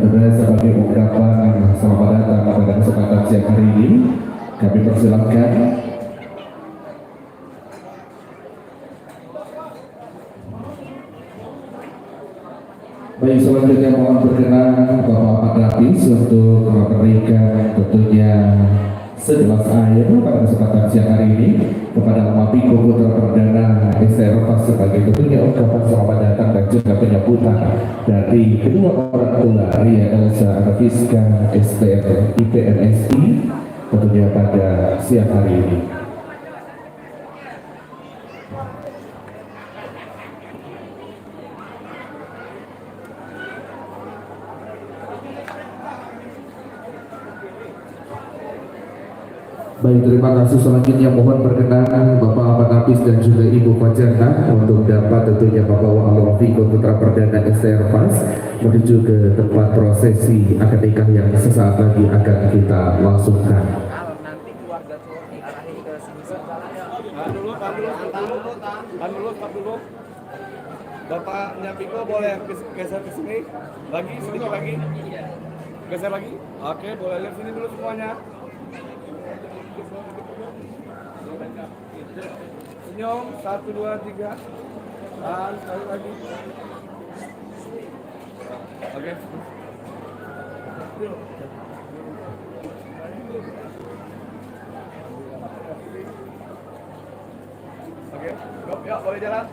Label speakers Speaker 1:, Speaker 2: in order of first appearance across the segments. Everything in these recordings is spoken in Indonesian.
Speaker 1: Saudara, sebagai ungkapan selamat datang pada kesempatan siang hari ini, kami persilakan baik, selanjutnya mohon berkenan Bapak Kadis untuk memberikan tentunya segelas air pada kesempatan siang hari ini kepada Mapiko Putra Perdana STRPAS sebagai tentunya ungkapan selamat datang dan juga penyambutan dari kedua orang tua Ria Elsa Anafiska STR IPNSI tentunya pada siang hari ini. Baik, terima kasih. Selanjutnya mohon perkenan Bapak Panapis dan juga Ibu Fajana untuk dapat tentunya membawa Al-Wafiqo Putra Perdana STRPAS menuju ke tempat prosesi akad nikah yang sesaat lagi akan kita langsungkan.
Speaker 2: Nanti keluarga cowok diarahin ke sini. Tahan dulu. Bapaknya Piko boleh geser ke sini. Lagi, sedikit lagi. Geser lagi. Oke, boleh lihat sini dulu semuanya. Senyum, 1, 2, 3. Dan sekali lagi. Oke. Oke, ya boleh jalan.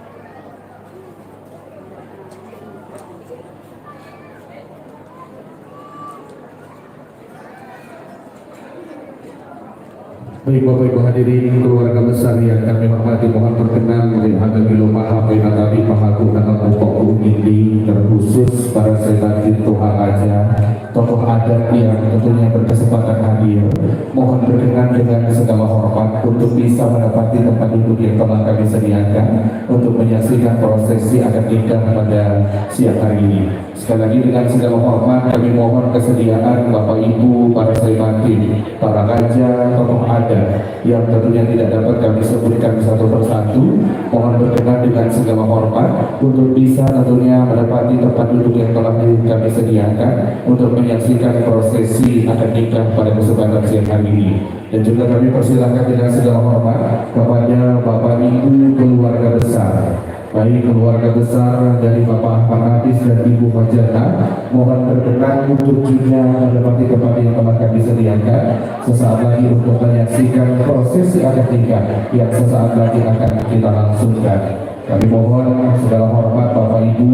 Speaker 1: Baik, Bapak Ibu hadirin keluarga besar yang kami hormati, mohon perkenan melihat bilo maha penatabi pahaku dan pokok ini terkhusus para sebatin Tuhan aja tokoh adat yang tentunya berkesempatan hadir. Mohon berkenan dengan segala hormat untuk bisa mendapati tempat duduk yang telah kami sediakan untuk menyaksikan prosesi akad nikah pada siang hari ini. Sekali lagi dengan segala hormat kami mohon kesediaan Bapak Ibu, para sebatin, para raja, tokoh adat yang tentunya tidak dapat kami sebutkan satu persatu, mohon berkenan dengan segala hormat untuk bisa tentunya mendapati tempat duduk yang telah kami sediakan untuk menyaksikan prosesi akad nikah pada kesempatan siang hari ini. Dan juga kami persilahkan dengan segala hormat kepada Bapak Ibu keluarga besar, baik keluarga besar dari Bapak Panapis dan Ibu Fajana, mohon berkenan untuk juga mendapati tempat yang telah kami sediakan sesaat lagi untuk menyaksikan prosesi akad nikah yang sesaat lagi akan kita langsungkan. Kami mohon segala hormat Bapak Ibu,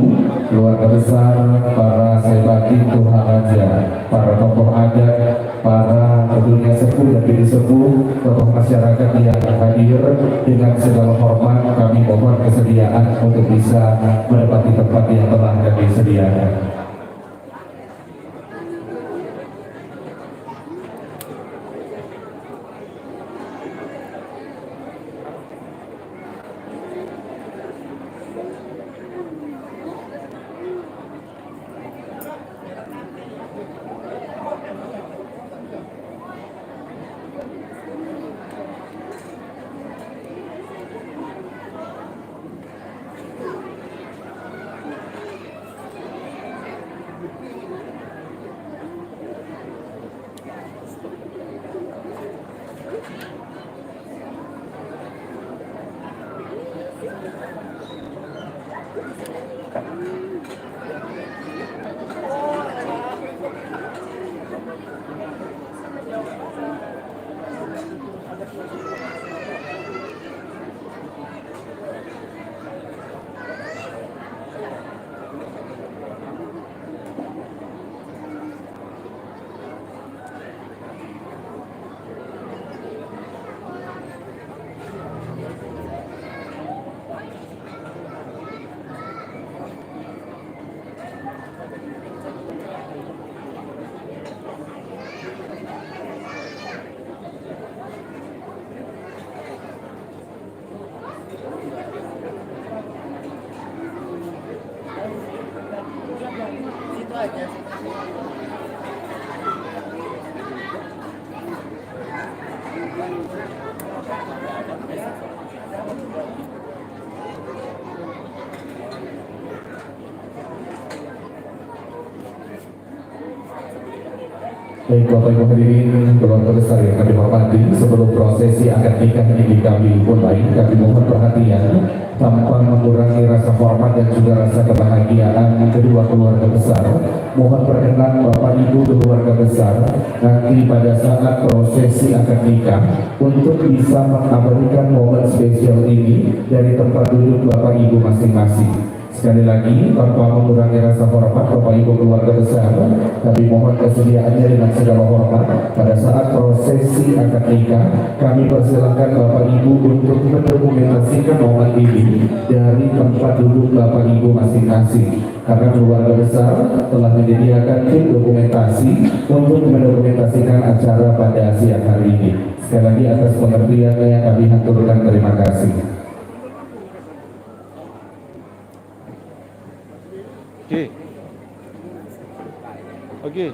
Speaker 1: keluarga besar, para sebatin Tuhan Raja, para tokoh adat, para tentunya sepuh dan bini sepuh, tokoh masyarakat yang hadir, dengan segala hormat kami mohon kesediaan untuk bisa menempati tempat yang telah kami sediakan. Baik Bapak Ibu hadirin keluarga besar yang kami hormati, sebelum prosesi akad nikah ini kami mulai, kami mohon perhatian tanpa mengurangi rasa hormat dan juga rasa kebahagiaan kedua keluarga besar. Mohon perkenan Bapak Ibu keluarga besar nanti pada saat prosesi akad nikah untuk bisa mengabadikan momen spesial ini dari tempat duduk Bapak Ibu masing-masing. Sekali lagi, tanpa mengurangi rasa hormat Bapak Ibu keluarga besar, kami mohon kesediaannya dengan segala hormat pada saat prosesi akad nikah. Kami persilakan Bapak Ibu untuk mendokumentasikan momen ini dari tempat duduk Bapak Ibu masing-masing. Karena keluarga besar telah menyediakan tim dokumentasi untuk mendokumentasikan acara pada siang hari ini. Sekali lagi atas pengertiannya kami haturkan terima kasih.
Speaker 2: Okey. Okey.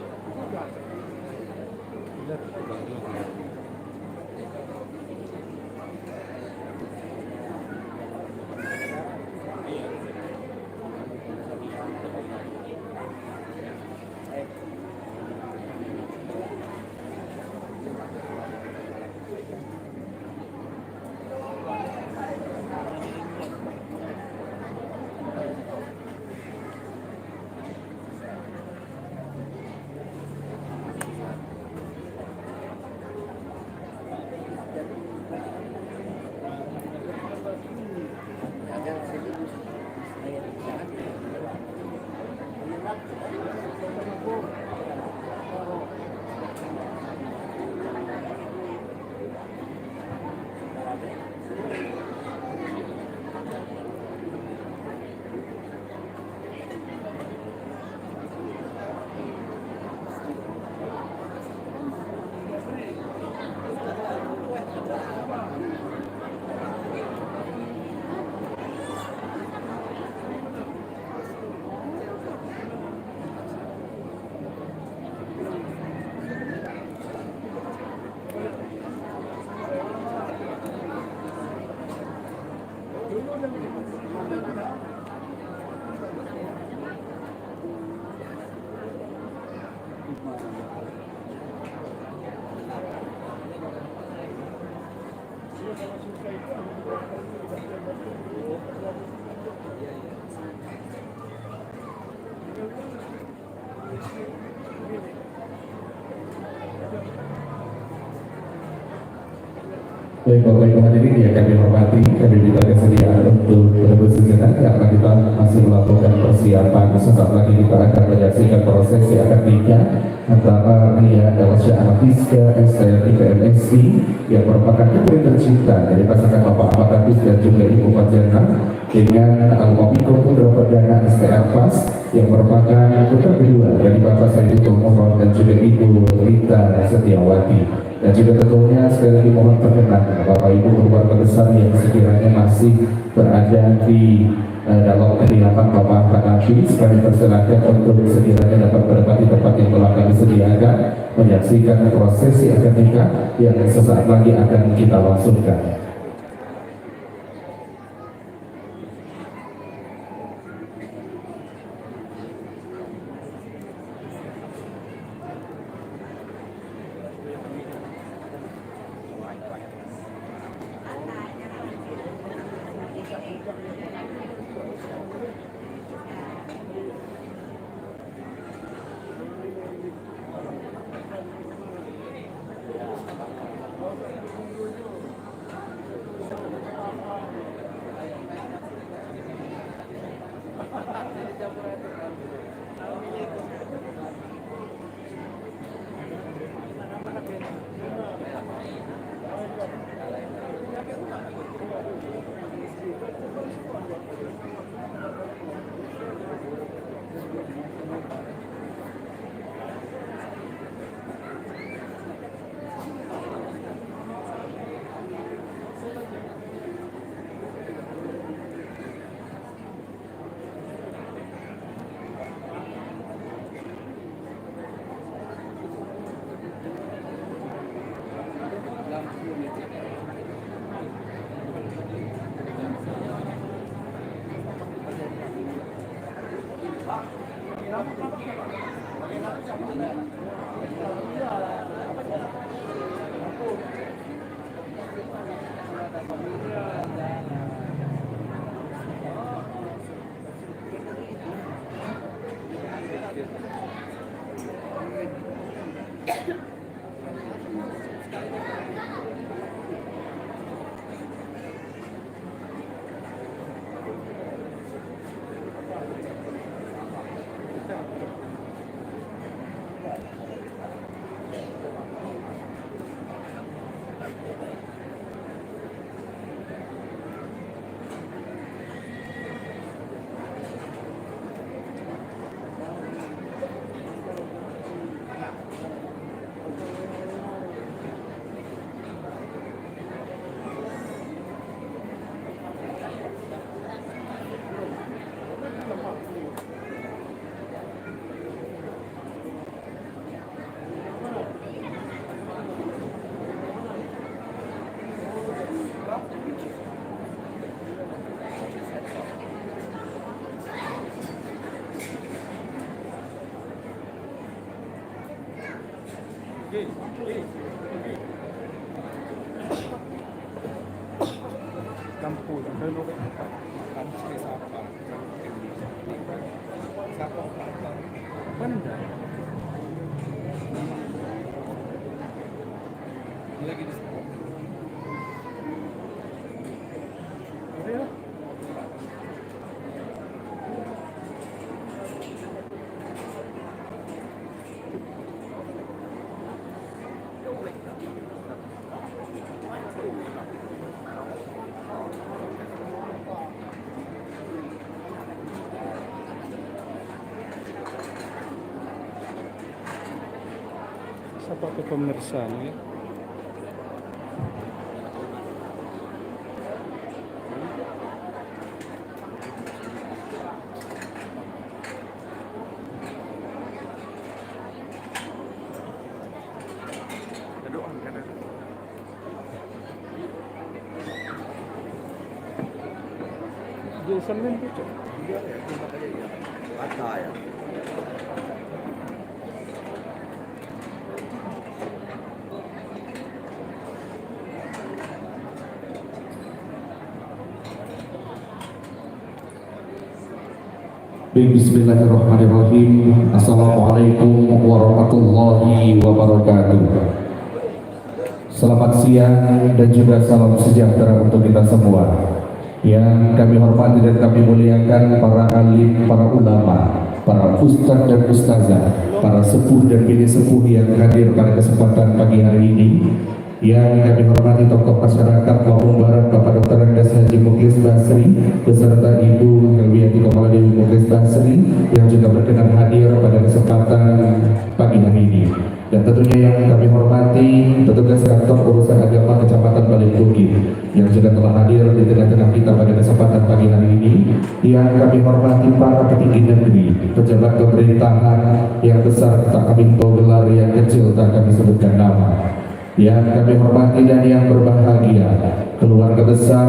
Speaker 1: Baik Bapak Ibu hadirin yang kami hormati, kami minta kesediaan untuk berebut sejenak karena kita masih melakukan persiapan. Sesaat lagi kita akan menyaksikan prosesi akad nikah antara Ria Elsa Anatiska STMI PMSI yang merupakan putri tercinta dari pasangan Bapak Ahmad Hafiz dan juga Ibu Fajana dengan Almopiko Putra Perdana STR Pas yang merupakan putra kedua dari Bapak Sayyidul Muhammad dan juga Ibu Rita Setiawati. Dan juga tentunya sekali lagi mohon perkenan Bapak Ibu keluarga besar yang sekiranya masih berada di dalam kediaman Bapak Ahmad Hafiz, kami persilakan untuk sekiranya dapat berada di tempat yang telah kami sediakan menyaksikan prosesi akad nikah yang sesaat lagi akan kita langsungkan.
Speaker 3: Campur, kalau kan saya sapa, sapa benar. Lagi di sana. Ya. Siapa ke pemirsa nih? Jason Lin itu.
Speaker 2: Ada ya.
Speaker 1: Bismillahirrahmanirrahim. Assalamualaikum warahmatullahi wabarakatuh. Selamat siang dan juga salam sejahtera untuk kita semua. Yang kami hormati dan kami muliakan para alim, para ulama, para ustadz dan ustazah, para sepuh dan bini sepuh yang hadir pada kesempatan pagi hari ini. Yang kami hormati tokoh masyarakat Lampung Barat, Bapak Dr. Andes Haji Mukhlis Basri beserta Ibu Helwiati Kepala Dewi Mukhlis Basri yang juga berkenan hadir pada kesempatan pagi hari ini. Dan tentunya yang kami hormati petugas kantor urusan agama Kecamatan Balai yang juga telah hadir di tengah-tengah kita pada kesempatan pagi hari ini. Yang kami hormati para petinggi negeri, pejabat pemerintahan yang besar tak kami tahu gelar, yang kecil tak kami sebutkan nama. Yang kami hormati dan yang berbahagia, keluarga besar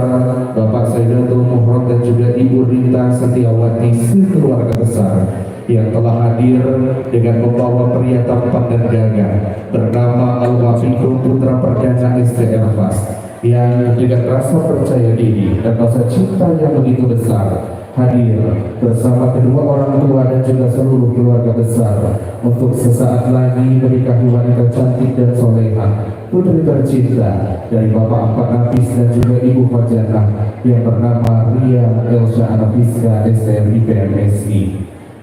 Speaker 1: Bapak Sayyidatul Muhrad dan juga Ibu Rita Setiawati sekeluarga besar yang telah hadir dengan membawa pria tampan dan gagah bernama Al-Wafiqul Putra Perdana STR FAS yang dengan rasa percaya diri dan rasa cinta yang begitu besar hadir bersama kedua orang tua dan juga seluruh keluarga besar untuk sesaat lagi menikahi wanita cantik dan soleha, putri tercinta dari Bapak Ahmad Nafis dan juga Ibu Fajanah yang bernama Ria Elsha Anafiska STRI PMSI.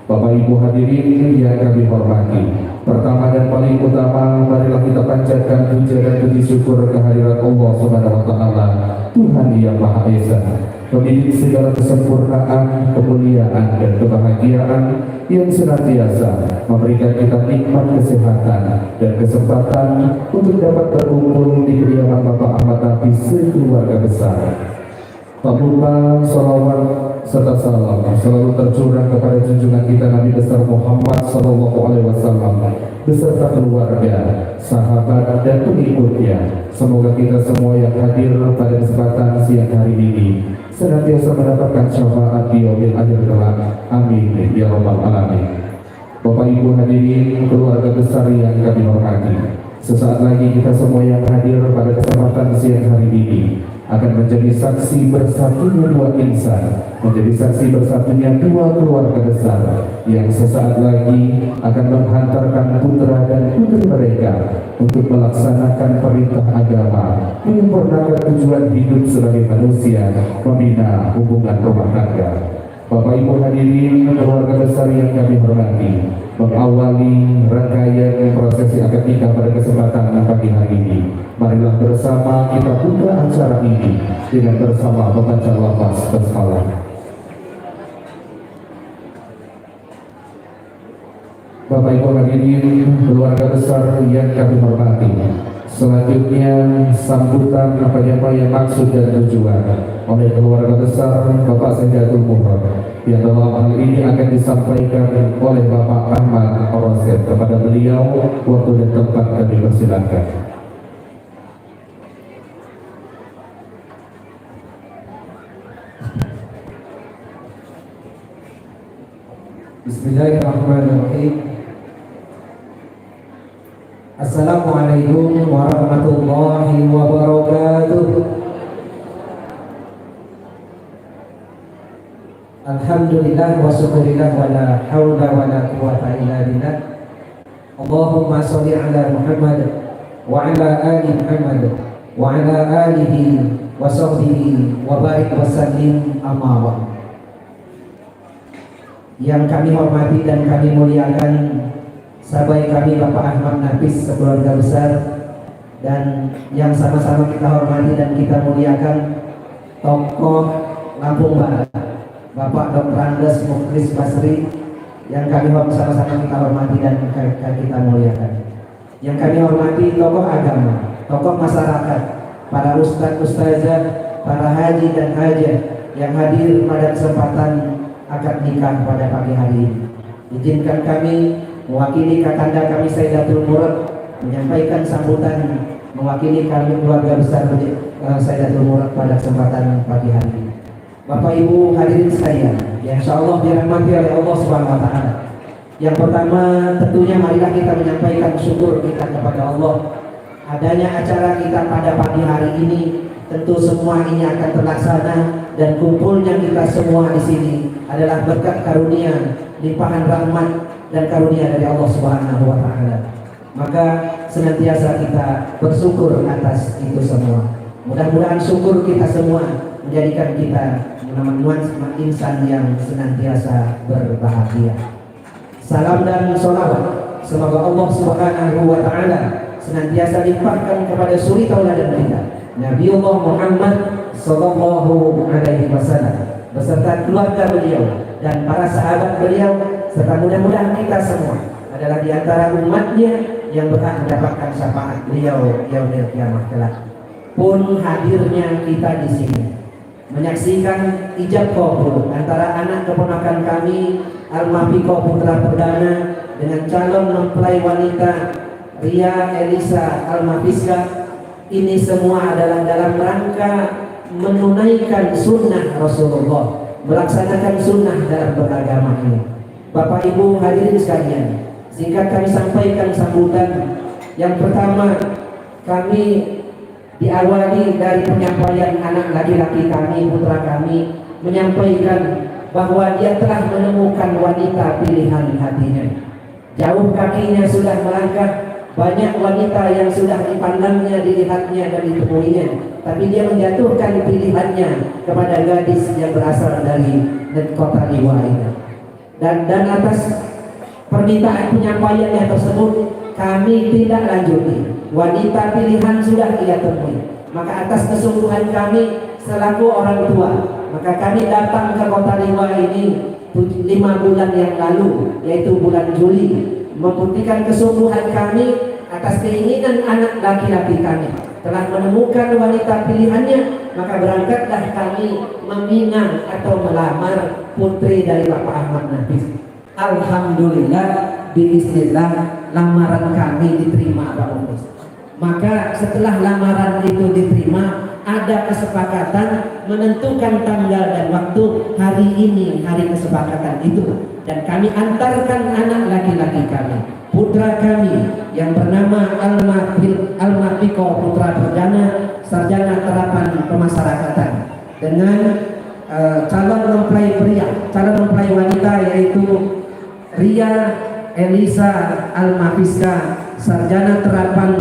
Speaker 1: Bapak Ibu hadirin yang kami hormati, pertama dan paling utama, marilah kita panjatkan puja dan puji syukur kehadirat Allah Subhanahu wa Ta'ala, Tuhan yang Maha Esa, pemilik segala kesempurnaan, kemuliaan dan kebahagiaan yang senantiasa memberikan kita nikmat kesehatan dan kesempatan untuk dapat berkumpul di kediaman Bapak Ahmad Nafis sekeluarga besar. Tak lupa salawat serta salam selalu tercurah kepada junjungan kita Nabi besar Muhammad SAW beserta keluarga, sahabat dan pengikutnya. Semoga kita semua yang hadir pada kesempatan siang hari ini senantiasa mendapatkan syafaat di yaumil akhir kelak. Amin ya rabbal alamin. Bapak Ibu hadirin, keluarga besar yang kami hormati, sesaat lagi kita semua yang hadir pada kesempatan siang hari ini akan menjadi saksi bersatunya dua insan, menjadi saksi bersatunya dua keluarga besar yang sesaat lagi akan menghantarkan putra dan putri mereka untuk melaksanakan perintah agama, menyempurnakan tujuan hidup sebagai manusia, membina hubungan rumah tangga. Bapak Ibu hadirin keluarga besar yang kami hormati, mengawali rangkaian prosesi akad nikah pada kesempatan pagi hari ini, marilah bersama kita buka acara ini dengan bersama membaca lafaz basmalah. Bapak Ibu hadirin keluarga besar yang kami hormati, selanjutnya sambutan apa yang maksud dan tujuan oleh keluarga besar Bapak Sayyidatul Muhtar yang dalam hal ini akan disampaikan oleh Bapak Ahmad Oroset. Kepada beliau waktu dan tempat kami persilakan.
Speaker 4: Bismillahirrahmanirrahim. Assalamualaikum warahmatullahi wabarakatuh. Alhamdulillah wa syukurillah wa la hawla wa la quwwata illa billah. Allahumma sholli ala Muhammad wa ala ali Muhammad wa ala alihi wa sahbihi wa barik wa sallim amma ba'd. Yang kami hormati dan kami muliakan sahabat kami Bapak Ahmad Nafis sekeluarga besar, dan yang sama-sama kita hormati dan kita muliakan tokoh Lampung Barat Bapak Dr. Andes Mukhlis Basri, yang kami sama-sama kita hormati dan kita muliakan. Yang kami hormati tokoh agama, tokoh masyarakat, para ustadz ustazah, para haji dan hajah yang hadir pada kesempatan akad nikah pada pagi hari ini. Izinkan kami mewakili kakanda kami Sayyidatul Murad menyampaikan sambutan mewakili kami keluarga besar Sayyidatul Murad pada kesempatan pagi hari ini. Bapak Ibu hadirin sekalian, yang insyaallah dirahmati oleh Allah Subhanahu wa taala. Yang pertama tentunya marilah kita menyampaikan syukur kita kepada Allah. Adanya acara kita pada pagi hari ini, tentu semua ini akan terlaksana dan kumpulnya kita semua di sini adalah berkat karunia, limpahan rahmat dan karunia dari Allah Subhanahu wa taala. Maka senantiasa kita bersyukur atas itu semua. Mudah-mudahan syukur kita semua menjadikan kita menemukan insan yang senantiasa berbahagia. Salam dan sholawat semoga Allah Subhanahu wa taala senantiasa limpahkan kepada suri tauladan kita Nabiullah Muhammad sallallahu alaihi wasallam beserta keluarga beliau dan para sahabat beliau, serta mudah-mudahan kita semua adalah di antara umatnya yang berhak mendapatkan syafaat beliau yaumil qiyamah kelak. Pun hadirnya kita di sini menyaksikan ijab kabul antara anak keponakan kami Al-Mahfiqah Putra Perdana dengan calon mempelai wanita Ria Elisa Al-Mahfiqah. Ini semua adalah dalam rangka menunaikan sunnah Rasulullah, melaksanakan sunnah dalam beragama ini. Bapak Ibu hadirin sekalian, singkat kami sampaikan sambutan. Yang pertama, kami diawali dari penyampaian anak laki-laki kami, putra kami, menyampaikan bahwa dia telah menemukan wanita pilihan hatinya. Jauh kakinya sudah melangkah, banyak wanita yang sudah dipandangnya, dilihatnya dan ditemuinya, tapi dia menjatuhkan pilihannya kepada gadis yang berasal dari kota Liwa ini. Dan atas permintaan penyampaiannya tersebut, kami tidak lanjuti. Wanita pilihan sudah ia temui. Maka atas kesungguhan kami selaku orang tua, maka kami datang ke kota Liwa ini 5 bulan yang lalu, yaitu bulan Juli, membuktikan kesungguhan kami atas keinginan anak laki-laki kami telah menemukan wanita pilihannya. Maka berangkatlah kami meminang atau melamar putri dari Bapak Ahmad Nafis. Alhamdulillah, biiznillah, lamaran kami diterima Pak Umus. Maka setelah lamaran itu diterima, ada kesepakatan menentukan tanggal dan waktu hari ini, hari kesepakatan itu dan kami antarkan anak laki-laki kami, putra kami yang bernama Alma Piko Putra Perdana, sarjana terapan pemasyarakatan, dengan calon mempelai pria, calon mempelai wanita yaitu Ria Elisa Alma Fiska, sarjana terapan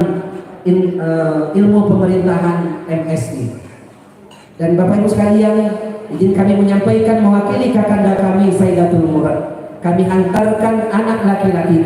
Speaker 4: ilmu pemerintahan MSI. Dan Bapak Ibu sekalian, izin kami menyampaikan mewakili kakanda kami Sayyidatul Murad, kami hantarkan anak laki-laki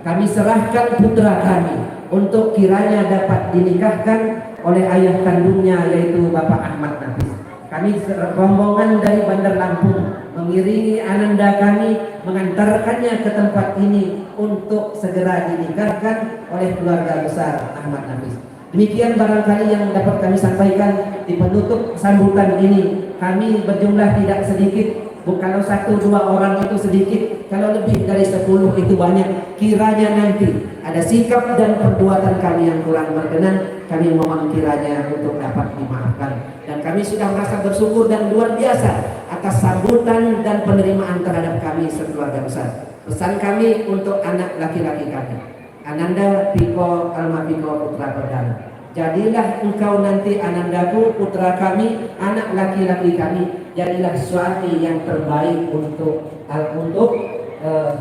Speaker 4: kami serahkan putra kami untuk kiranya dapat dinikahkan oleh ayah kandungnya yaitu Bapak Ahmad Nafis. Kami rombongan dari Bandar Lampung mengiringi ananda kami, mengantarkannya ke tempat ini untuk segera dinikahkan oleh keluarga besar Ahmad Nafis. Demikian barangkali yang dapat kami sampaikan di penutup sambutan ini. Kami berjumlah tidak sedikit, kalau 1-2 orang itu sedikit, kalau lebih dari 10 itu banyak. Kiranya nanti ada sikap dan perbuatan kami yang kurang berkenan, kami mohon kiranya untuk dapat dimaafkan. Dan kami sudah merasa bersyukur dan luar biasa atas sambutan dan penerimaan terhadap kami sekeluarga besar. Pesan kami untuk anak laki-laki kami, Ananda Piko Alma Piko Putra Perdana, jadilah engkau nanti anandaku, putra kami, anak laki-laki kami, jadilah suami yang terbaik untuk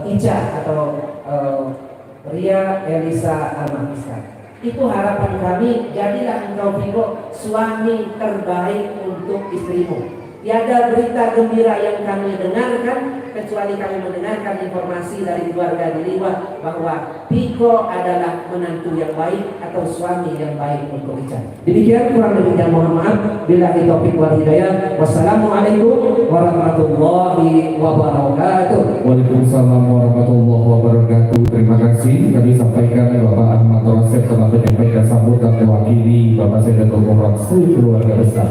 Speaker 4: Ica atau Ria Elisa Alma Fiska. Itu harapan kami, jadilah engkau Piko suami terbaik untuk istrimu. Tiada berita gembira yang kami dengarkan kecuali kami mendengarkan informasi dari keluarga Diliwa bahwa Piko adalah menantu yang baik atau suami yang baik untuk Ica. Demikian kurang lebihnya mohon maaf. Billahi taufiq wal hidayah. Wassalamualaikum warahmatullahi wabarakatuh.
Speaker 1: Waalaikumsalam warahmatullahi wabarakatuh. Terima kasih. Kami sampaikan Bapak Ahmad Rasif telah menyampaikan sambutan mewakili Bapak Sayyidatul Murad keluarga besar.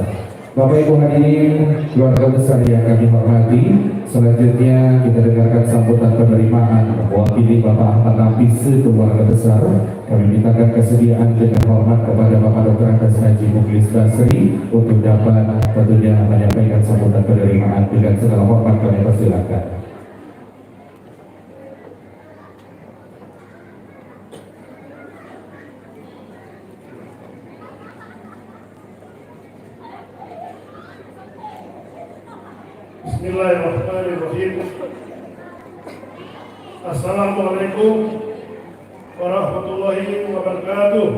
Speaker 1: Bapak Ibu hadirin keluarga besar yang kami hormati, selanjutnya kita dengarkan sambutan penerimaan mewakili Bapak Ahmad Nafis keluarga besar. Kami mintakan kesediaan dengan hormat kepada Bapak Dr. Andes Haji Mukhlis Basri untuk dapat tentunya menyampaikan sambutan penerimaan. Dengan segala hormat kami persilakan.
Speaker 5: Bismillahirrahmanirrahim. Assalamualaikum warahmatullahi wabarakatuh.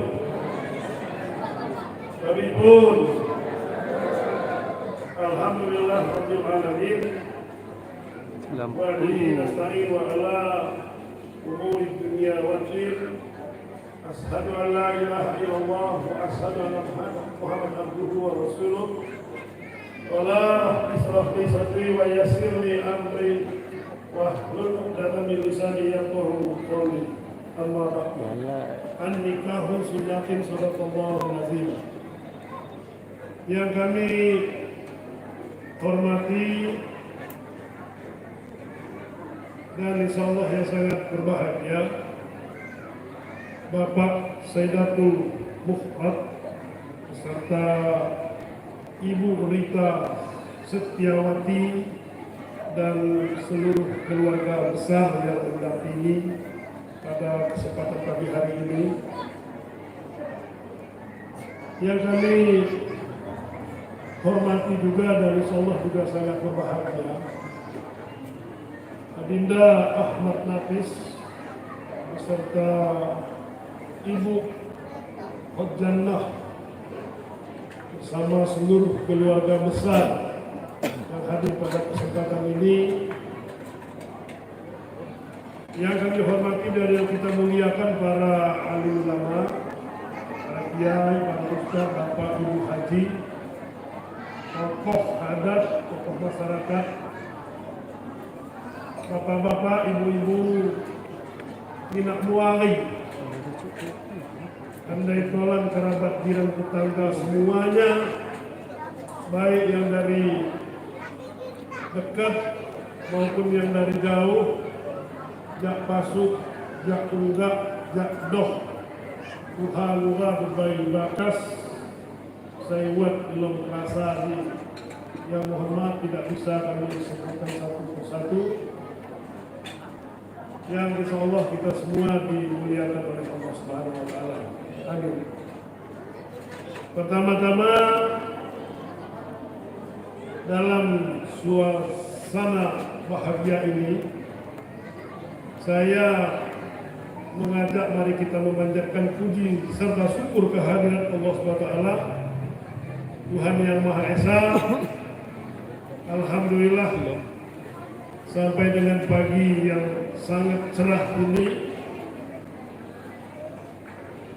Speaker 5: Kami pun alhamdulillah rabbil alamin wa bihi nasta'in wa ala umuri dunya wad din. Asyhadu an la ilaha illallah wa asyhadu anna Muhammadan abduhu wa rasuluh. Wala israfli sadri wa yassirli amri wa hlul 'uqdatam min lisani yafqahu qawli. Amma ba'du. An-nikahu sunnatin sadaqallahu azim. Yang kami hormati dan insyaallah yang sangat berbahagia, Bapak Sayyidatul Murad beserta Ibu Rita Setiawati dan seluruh keluarga besar yang mendampingi pada kesempatan pagi hari ini. Yang kami hormati juga dan insyaallah juga sangat berbahagia, Adinda Ahmad Nafis beserta Ibu Hojjannah bersama seluruh keluarga besar yang hadir pada kesempatan ini. Yang kami hormati dan yang kita muliakan para alim ulama, para kiai, para ustaz, bapak, ibu haji, tokoh adat, tokoh masyarakat, bapak-bapak, ibu-ibu, minak muali, andai tolan kerabat jiran tetangga semuanya, baik yang dari dekat maupun yang dari jauh, jak pasuk, jak tunggak, jak doh, luha-luha berbagai bakas, saya buat belum terasa yang mohon maaf tidak bisa kami sebutkan satu persatu. yang insyaallah kita semua dimuliakan oleh Allah Subhanahu wa taala. Amin. Pertama-tama dalam suasana bahagia ini saya mengajak mari kita memanjatkan puji serta syukur kehadirat Allah Subhanahu wa taala, Tuhan yang Maha Esa. Alhamdulillah sampai dengan pagi yang sangat cerah ini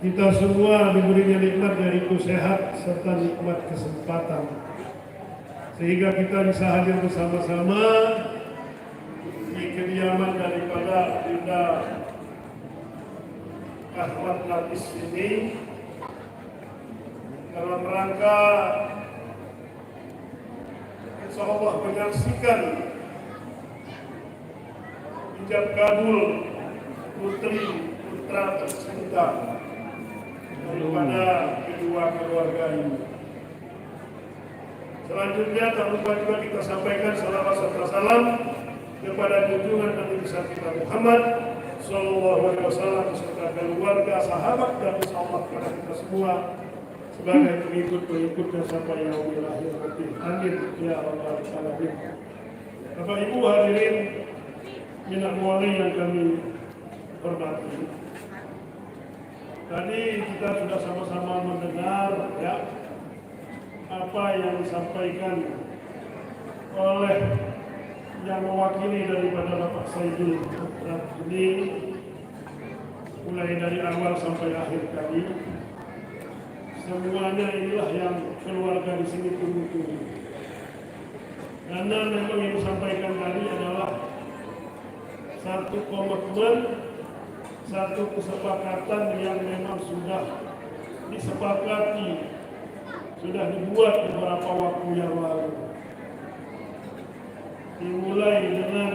Speaker 5: kita semua diberinya nikmat yaitu sehat serta nikmat kesempatan sehingga kita bisa hadir bersama-sama di kediaman daripada Bunda Ahmad Nafis ini dalam rangka insyaallah menyaksikan ijab kabul putri putra tercinta daripada kedua keluarga ini. Selanjutnya tak lupa juga kita sampaikan salawat serta salam kepada junjungan Nabi besar kita Muhammad Sallallahu Alaihi Wasallam beserta keluarga, sahabat dan insyaallah kepada kita semua sebagai pengikut-pengikutnya sampai yaumil akhir nanti. Amin ya rabbal alamin. Bapak Ibu hadirin minat muali yang kami hormati. Tadi kita sudah sama-sama mendengar ya apa yang disampaikan oleh yang mewakili daripada Bapak Saidul ini mulai dari awal sampai akhir tadi. Semuanya inilah yang keluarga di sini tunggu-tunggu. Karena memang yang disampaikan tadi adalah satu komitmen, satu kesepakatan yang memang sudah disepakati, sudah dibuat beberapa waktu yang lalu. Dimulai dengan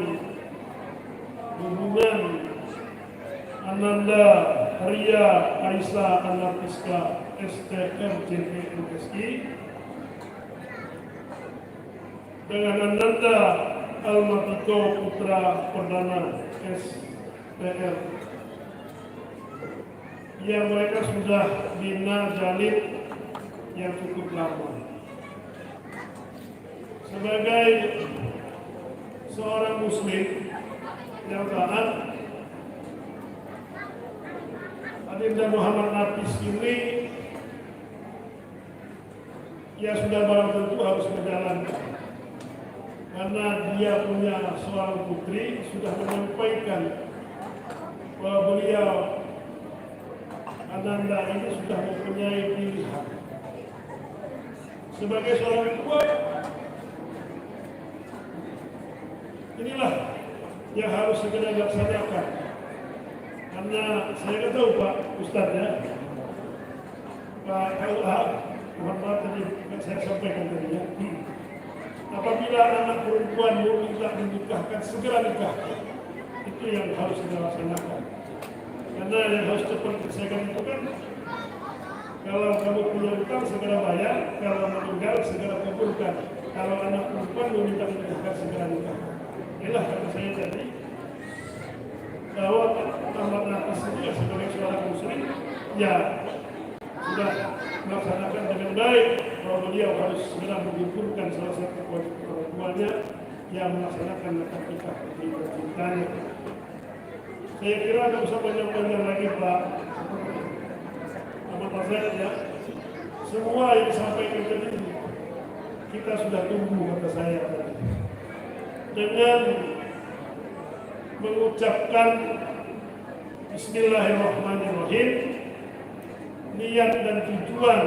Speaker 5: hubungan Ananda Ria Aisyah Anartiska STRJPMSI dengan Ananda Almatiko Putra Perdana STR yang mereka sudah bina jalin yang cukup lama. Sebagai seorang muslim yang taat, Adinda Muhammad Nafis ini ya sudah barang tentu harus menjalankan, karena dia punya seorang putri sudah menyampaikan bahwa beliau Ananda ini sudah mempunyai pilihan sebagai seorang tua. Inilah yang harus segera dilaksanakan, karena saya tahu Pak Ustadz ya, Pak LA Muhammad tadi saya sampaikan tadi ya, apabila anak perempuan mau minta dinikahkan, segera nikahkan. Itu yang harus dilaksanakan, karena yang harus cepat diselesaikan itu kan, kalau kamu punya utang segera bayar, kalau meninggal segera kuburkan, kalau anak perempuan mau minta dinikahkan segera nikahkan. Inilah kata saya tadi bahwa Ahmad Nafis ini sebagai seorang muslim ya sudah melaksanakan dengan baik bahwa beliau harus segera mengumpulkan salah satu perempuannya yang melaksanakan akad nikah putri tercintanya. Saya kira tidak usah banyak-banyak lagi Pak Ahmad Nafis ya. Semua yang disampaikan tadi kita sudah tunggu, kata saya tadi. Dengan mengucapkan Bismillahirrahmanirrahim, niat dan tujuan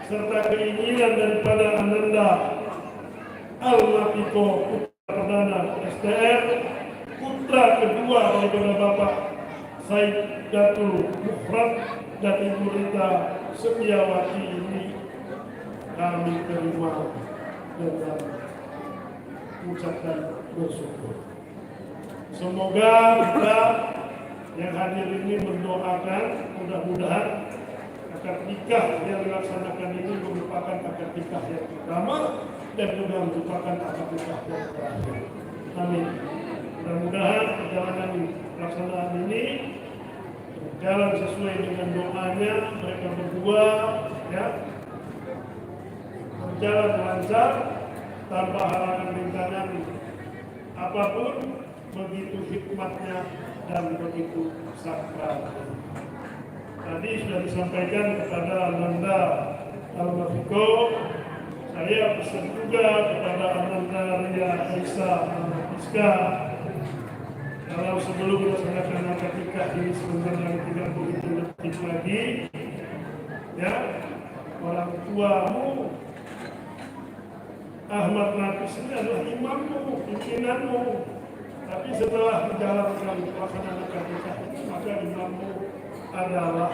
Speaker 5: serta keinginan daripada Ananda Almatiko Putra Perdana STR, putra kedua daripada Bapak Said Datul Mukhrab dan Ibu Rita Setiawati ini kami terima dengan ucapkan bersyukur. Semoga kita yang hadir ini mendoakan mudah-mudahan akad nikah yang dilaksanakan ini merupakan akad nikah yang pertama dan juga merupakan akad nikah yang terakhir. Amin. Mudah-mudahan perjalanan pelaksanaan ini berjalan sesuai dengan doanya mereka berdua, ya, berjalan lancar tanpa halangan rintangan apapun, begitu hikmatnya dan begitu sakral. Tadi sudah disampaikan kepada Ananda Al-Mafiko, saya pesan juga kepada Ananda Ria Aisyah Iska, kalau sebelum melaksanakan akad nikah ini sebenarnya tidak begitu detik lagi, ya, orang tuamu Ahmad Nafis ini adalah imammu, pimpinanmu. Tapi setelah menjalankan pelaksanaan akad nikah ini, maka imammu adalah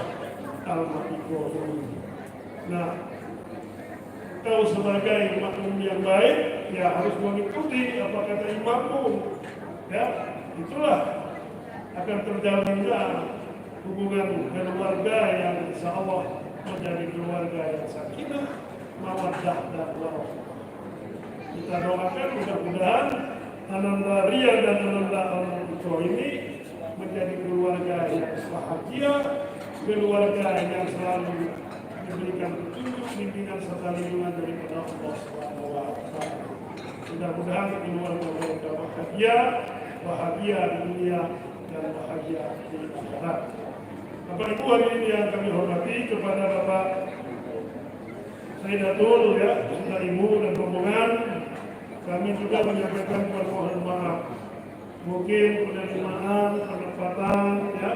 Speaker 5: Al-Mafiko. Nah, kau sebagai makmum yang baik, ya harus mengikuti apa kata imammu, ya. Itulah akan terjalinnya hubungan keluarga yang insya Allah menjadi keluarga yang sakinah, mawaddah dan warahmah. Kita doakan mudah-mudahan Ananda Ria dan Ananda Al-Mafiko ini menjadi keluarga yang bahagia, keluarga yang selalu diberikan petunjuk, bimbingan serta lindungan daripada Allah SWT. Mudah-mudahan keluarga mereka bahagia di dunia dan bahagia di akhirat. Bapak Ibu hari ini yang kami hormati, kepada Bapak Sayyidatul, ya, Sudah Ibu dan rombongan, kami juga menyampaikan permohonan maaf. Mungkin penerimaan, penempatan, ya,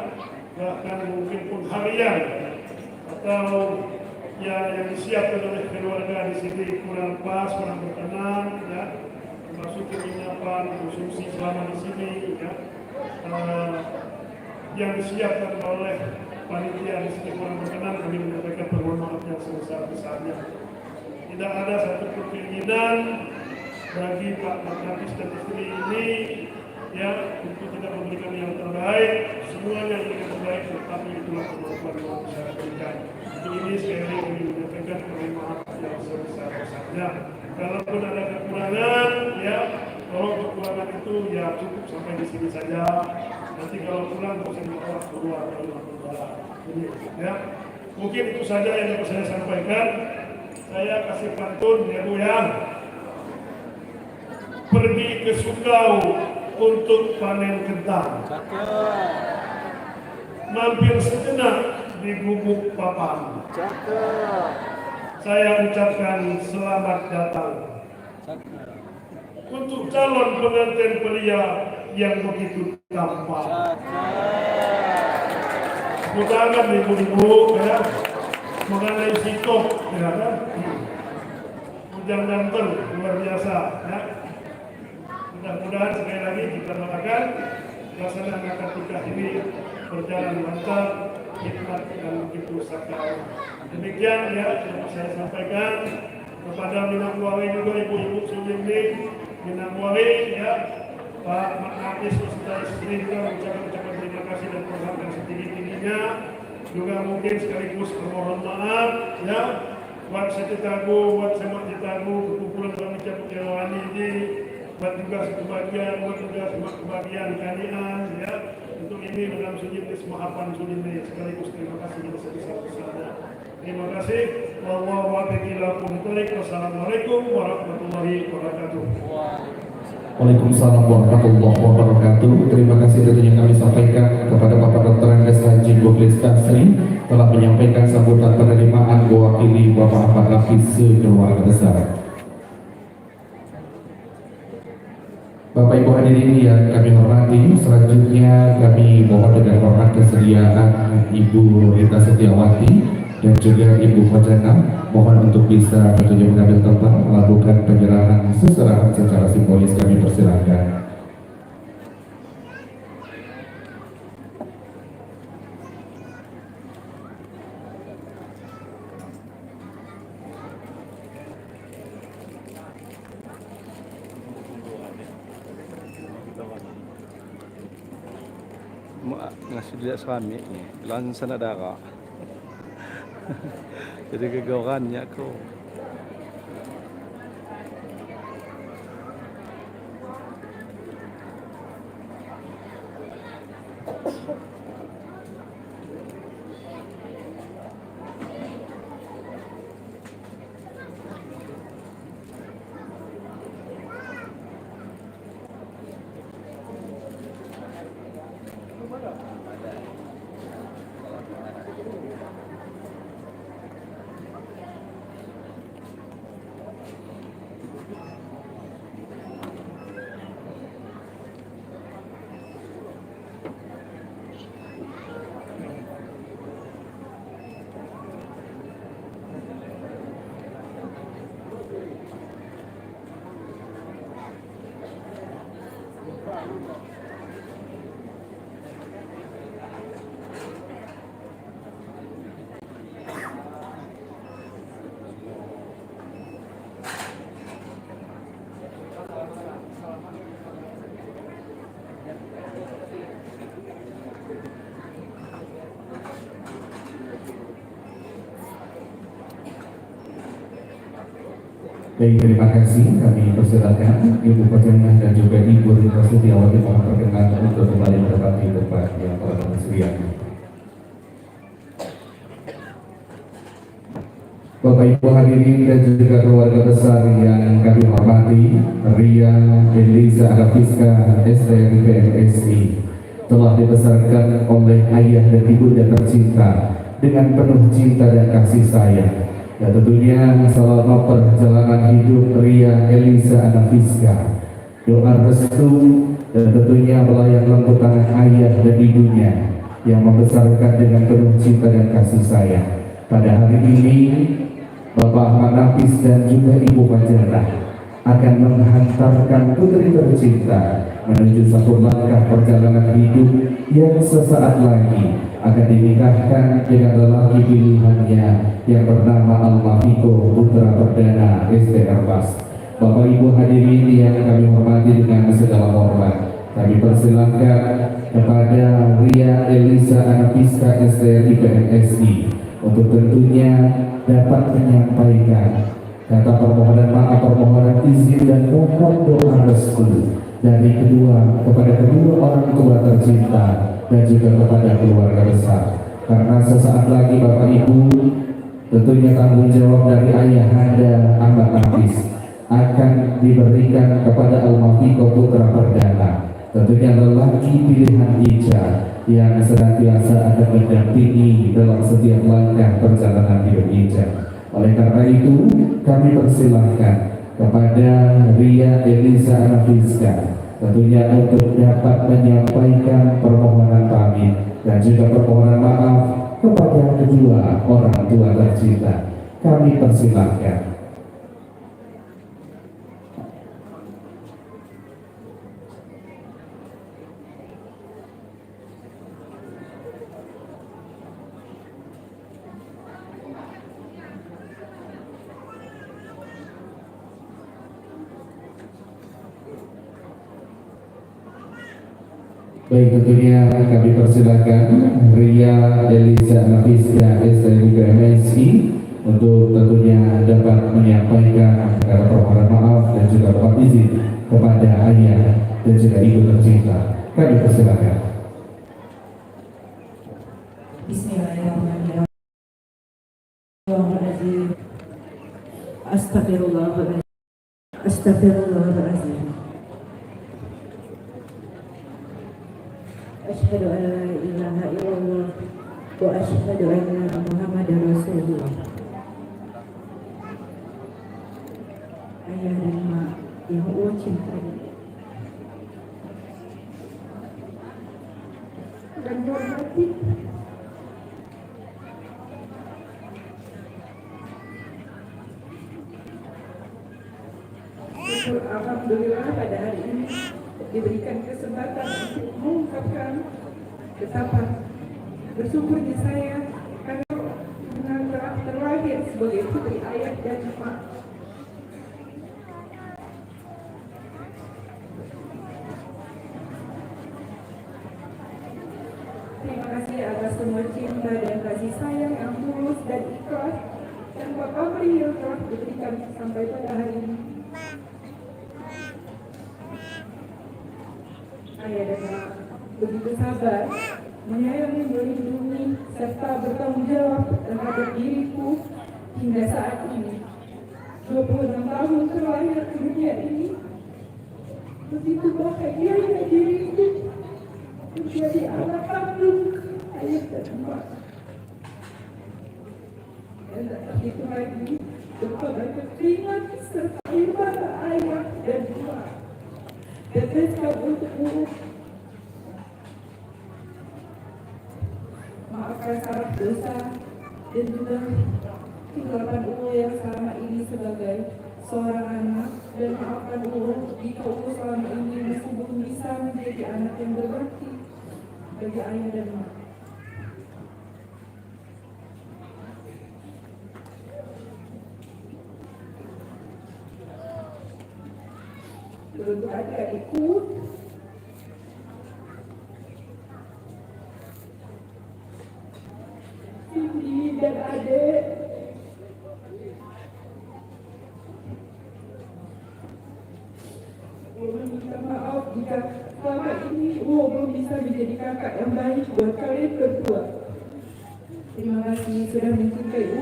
Speaker 5: bahkan mungkin pengharian atau ya yang disiapkan oleh keluarga di sini kurang pas, kurang berkenan, ya, termasuk penginapan, konsumsi selama di sini, ya, yang disiapkan oleh panitia di sini kurang berkenan, kami menyampaikan permohonan maaf yang sebesar-besarnya. Tidak ada satu keinginan bagi Pak Nafis dan istri ini, ya, untuk tidak memberikan yang terbaik. Semuanya yang terbaik, tetapi itulah kemampuan yang bisa berikan. Ini sekali lagi menyampaikan permohonan maaf yang sebesar-besarnya. Kalaupun ada kekurangan, ya, kalau kekurangan itu ya cukup sampai di sini saja. Nanti kalau pulang bisa dibawa keluar dari rumah. Ini, ya, mungkin itu saja yang dapat saya sampaikan. Saya kasih pantun, ya Bu, ya. Pergi ke Sukau untuk panen kentang. Mampir sejenak di Gubuk Papan. Saya ucapkan selamat datang untuk calon pengantin pria yang begitu tampan. Mudah-mudahan ibu-ibu, ya, mengenai sikap, ya, kan? Ujang ganteng luar biasa, ya. Mudah-mudahan sekali lagi kita doakan pelaksanaan akad nikah ini berjalan lancar, hikmat dan begitu sakral. Demikian, ya, yang saya sampaikan kepada Minang Wali juga ibu-ibu Sulimni, Minang Wali, ya, Pak Nafis serta istri juga mengucapkan terima kasih dan penghargaan setinggi-tingginya. Juga mungkin sekaligus permohon maaf, ya, buat Setitagu, buat Semak Citagu, kumpulan panitia Pekewani ini, buat juga sebagian, buat juga sebagian kanian, ya. Untuk ini dalam sujud maafan sujud ini sekaligus terima kasih yang sebesar-besarnya. Terima kasih. Wassalamualaikum warahmatullahi wabarakatuh.
Speaker 1: Waalaikumsalam warahmatullahi wabarakatuh. Terima kasih tentunya kami sampaikan kepada Bapak Dr. Andes Haji Boglis Kasri telah menyampaikan sambutan penerimaan mewakili Bapak Ahmad Nafis sekeluarga besar. Bapak Ibu hadirin yang kami hormati, selanjutnya kami mohon dengan hormat kesediaan Ibu Rita Setiawati dan juga Ibu Fajana mohon untuk bisa tentunya mengambil tempat melakukan penyerahan seserahan secara simbolis. Kami persilahkan.
Speaker 3: Ngasih dia suami nih, lansan ada kak. Jadi kegawarannya aku.
Speaker 1: Baik, terima kasih. Kami persilakan Ibu Pajana dan juga Ibu Rita Setiawati mohon perkenan untuk kembali mendapat di tempat yang telah disediakan. Bapak Ibu hadirin dan juga keluarga besar yang kami hormati, Ria Elisa Agapiska STRI PMSI telah dibesarkan oleh ayah dan ibunda tercinta dengan penuh cinta dan kasih sayang. Dan tentunya selama perjalanan hidup Ria Elisa Agapiska, doa restu dan tentunya melayang lembut tangan ayah dan ibunya yang membesarkan dengan penuh cinta dan kasih sayang. Pada hari ini Bapak Ahmad Nafis dan juga Ibu Pajana akan menghantarkan putri tercinta menuju satu langkah perjalanan hidup yang sesaat lagi akan dinikahkan dengan lelaki pilihannya yang bernama Almafiko Putra Perdana STR Bas. Bapak Ibu hadirin yang kami hormati dengan segala hormat, kami persilakan kepada Ria Elisa Anapiska STRI PMSI untuk tentunya dapat menyampaikan kata permohonan maaf, permohonan izin dan mohon doa restu dari kepada kedua orang tua tercinta dan juga kepada keluarga besar. Karena sesaat lagi Bapak Ibu tentunya tanggung jawab dari Ayahanda Ahmad Nafis akan diberikan kepada Almafiko Putra Perdana, tentunya lelaki pilihan Ica yang senantiasa akan mendampingi dalam setiap langkah perjalanan hidup Ica. Oleh karena itu, kami persilahkan kepada Ria Elisa Anafiska tentunya untuk dapat menyampaikan permohonan pamit dan juga permohonan maaf kepada kedua orang tua tercinta. Kami persilahkan. Baik, tentunya kami persilakan Ria Elisa Nafiska STRI PMSI untuk tentunya dapat menyampaikan kata permohonan maaf dan juga mohon izin kepada ayah dan juga ibu tercinta. Kami persilakan.
Speaker 6: Bismillahirrahmanirrahim. Astagfirullahaladzim. Astagfirullahaladzim. Asyhadu an la ilaha illallah wa asyhadu anna Muhammadar Rasulullah. Ayah dan mak yang Allah cintai dan hormati, alhamdulillah pada hari ini diberikan kesempatan untuk mengungkapkan betapa bersyukurnya saya karena telah terlahir sebagai putri ayah dan mak. Terima kasih atas semua cinta dan kasih sayang yang tulus dan ikhlas dan Bapak yang telah diberikan sampai pada hari ini. Ayah dan mak begitu sabar, menyayangi, melindungi, serta bertanggung jawab terhadap diriku hingga saat ini. 26 tahun terlahir ke dunia ini, begitu bahagianya diriku menjadi anak kandung ayah dan mak. Dan tak begitu lagi, berbagai keringat serta air mata ayah dan mak. Teteskan untukmu. Maafkan salah dosa dan juga tinggalkan Allah yang selama ini sebagai seorang anak, dan maafkan Allah jika Allah selama ini masih belum bisa menjadi anak yang berbakti bagi ayah dan mak. Untuk adik-adikku, Cindy dan adik, jika selama ini belum bisa menjadi kakak yang baik buat kalian berdua. Terima kasih sudah mencintai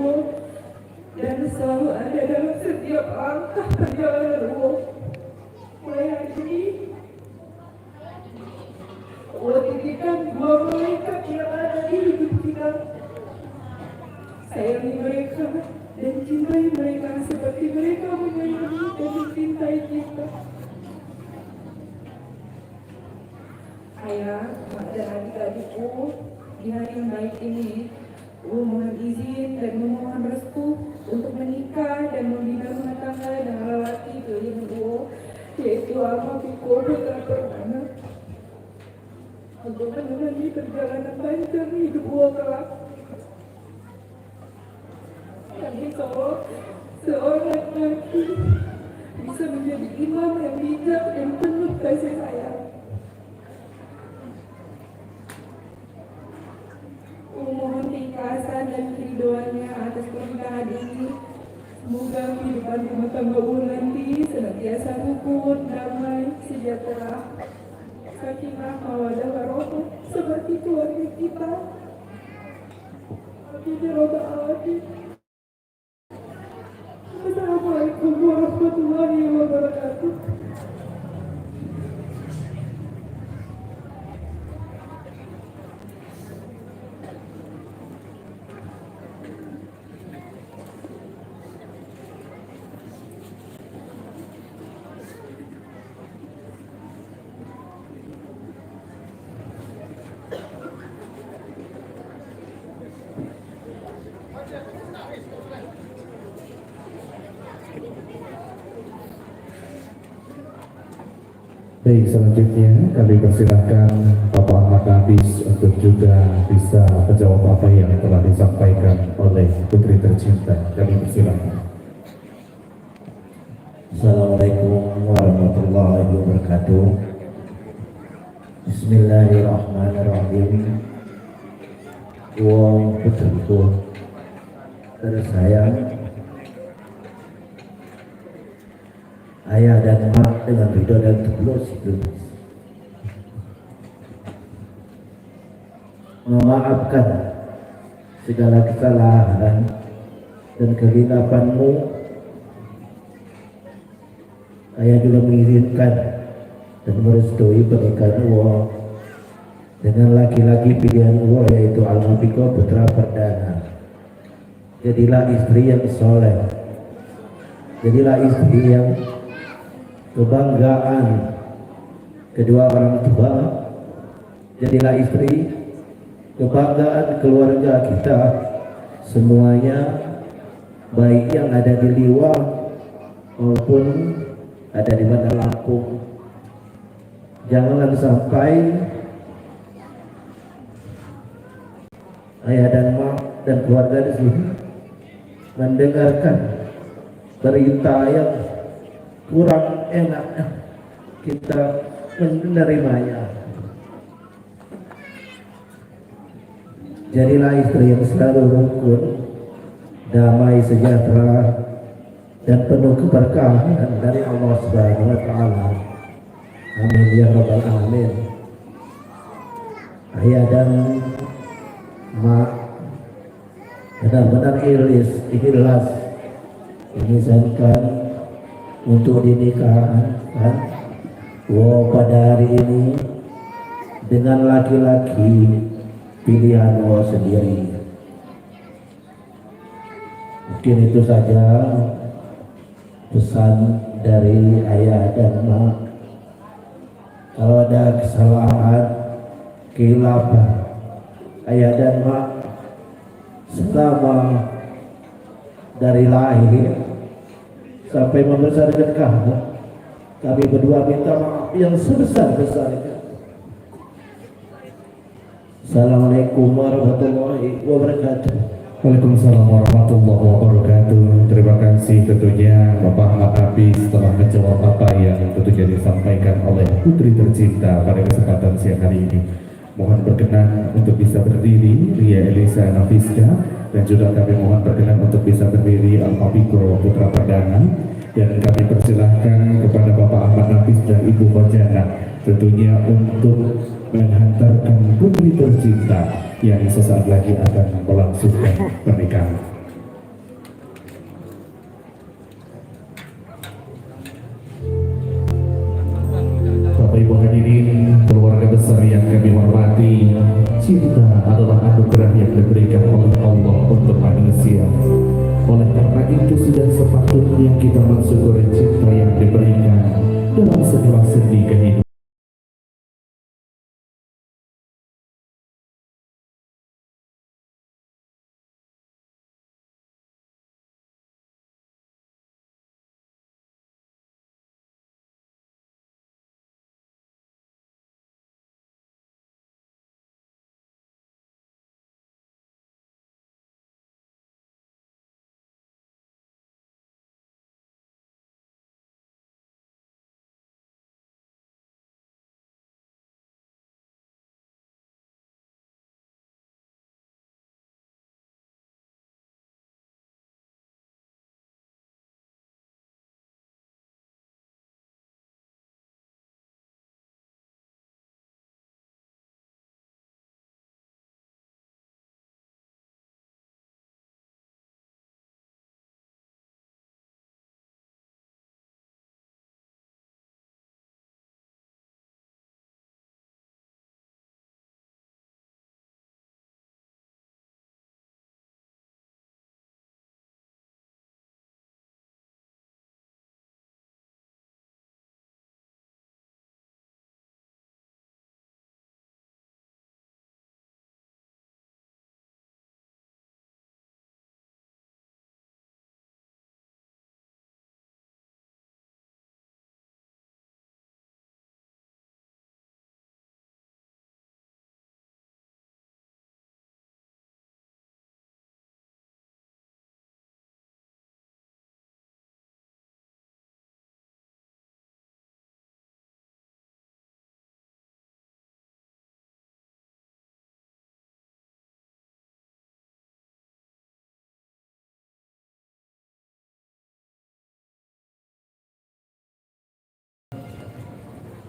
Speaker 6: dan selalu ada dalam setiap langkah perjalanan mulai hari ini. Titipkan dua malaikat yang ada di hidup kita. Sayangi mereka dan cintai mereka seperti mereka menyayangi dan mencintai kita. Ayah, mak dan adik-adikku, di hari yang baik ini, mohon izin dan memohon restu untuk menikah dan membina rumah tangga dengan lelaki pilihan yaitu Alma-Piko Putra Perdana, untuk menemani perjalanan panjang hidup kelak. Kami seorang laki bisa menjadi imam yang bijak dan penuh kasih sayang. Mohon keikhlasan dan keridoannya atas pernikahan ini. Semoga kehidupan rumah tangga nanti senantiasa rukun, damai, sejahtera, sakinah, mawaddah warahmah seperti keluarga kita. Amin ya rabbal alamin. Assalamualaikum warahmatullahi wabarakatuh.
Speaker 1: Baik, selanjutnya kami persilahkan Bapak Ahmad Nafis untuk juga bisa menjawab apa yang telah disampaikan oleh putri tercinta. Kami persilahkan.
Speaker 7: Assalamualaikum warahmatullahi wabarakatuh. Bismillahirrahmanirrahim. Wong putriku tersayang, ayah dan mak dengan ridho dan tulus itu memaafkan segala kesalahan dan kehilafanmu. Ayah juga mengizinkan dan merestui pernikahan dengan laki-laki pilihan yaitu Alma-Piko Putra Perdana. Jadilah istri yang soleh, jadilah istri yang kebanggaan kedua orang tua, jadilah istri kebanggaan keluarga kita semuanya, baik yang ada di Liwa maupun ada di Bandar Lampung. Jangan sampai ayah dan mak dan keluarga di sini mendengarkan berita yang kurang enak kita menerimanya. Jadilah istri yang selalu rukun, damai, sejahtera, dan penuh keberkahan dari Allah Subhanahu wa Ta'ala. Amin ya rabbal alamin. Ayah dan mak benar-benar ikhlas mengizinkan untuk dinikahkan pada hari ini dengan laki-laki pilihan sendiri. Mungkin itu saja pesan dari ayah dan mak. Kalau ada kesalahan, khilafah ayah dan mak selama dari lahir sampai membesarkan kamu, kami berdua minta maaf yang sebesar-besarnya. Assalamualaikum warahmatullahi wabarakatuh.
Speaker 1: Waalaikumsalam warahmatullahi wabarakatuh. Terima kasih tentunya Bapak Ahmad Nafis telah menjawab apa yang tentunya disampaikan oleh putri tercinta pada kesempatan siang hari ini. Mohon berkenan untuk bisa berdiri Ria Elisa Nafiska, dan juga kami mohon berkenan untuk bisa berdiri Alma-Piko Putra Perdana, dan kami persilahkan kepada Bapak Ahmad Nafis dan Ibu Fajana tentunya untuk menghantarkan putri tercinta yang sesaat lagi akan melangsungkan pernikahan. Bapak Ibu hadirin, keluarga besar yang kami hormati, cinta adalah anugerah yang diberikan oleh Allah untuk manusia. Oleh karena itu sudah sepatutnya kita mensyukuri cinta yang diberikan dalam segala sendi kehidupan.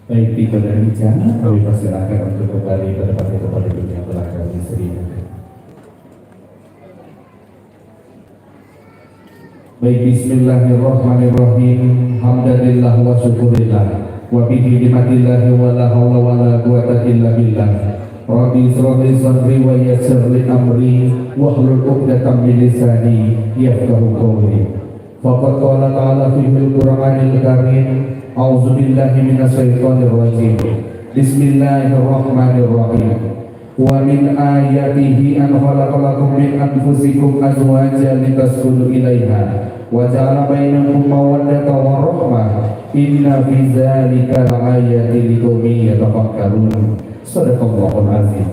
Speaker 1: Baik, di pada bicara, kami persilakan untuk kembali pada tempat duduk yang telah kami sediakan. Baik, bismillahirrahmanirrahim. Hamdalillah wa syukurillah wa bihi nikmatillah wa la hawla wa la quwwata illa billah. Rabbi israh li sadri wa yassir li amri wahlul 'uqdatam min lisani yafqahu qawli. Faqad qala ta'ala fil Qur'anil Karim, a'udzu billahi minasyaitonir rajim. Bismillahirrahmanirrahim. Wa min ayatihi an khalaqalakum min anfusikum azwajan litaskunu ilaiha wa ja'ala bainakum mawaddatan wa rahmah. Inna fi dzalika laayatin liqaumin yatafakkarun. Shadaqallahul azim.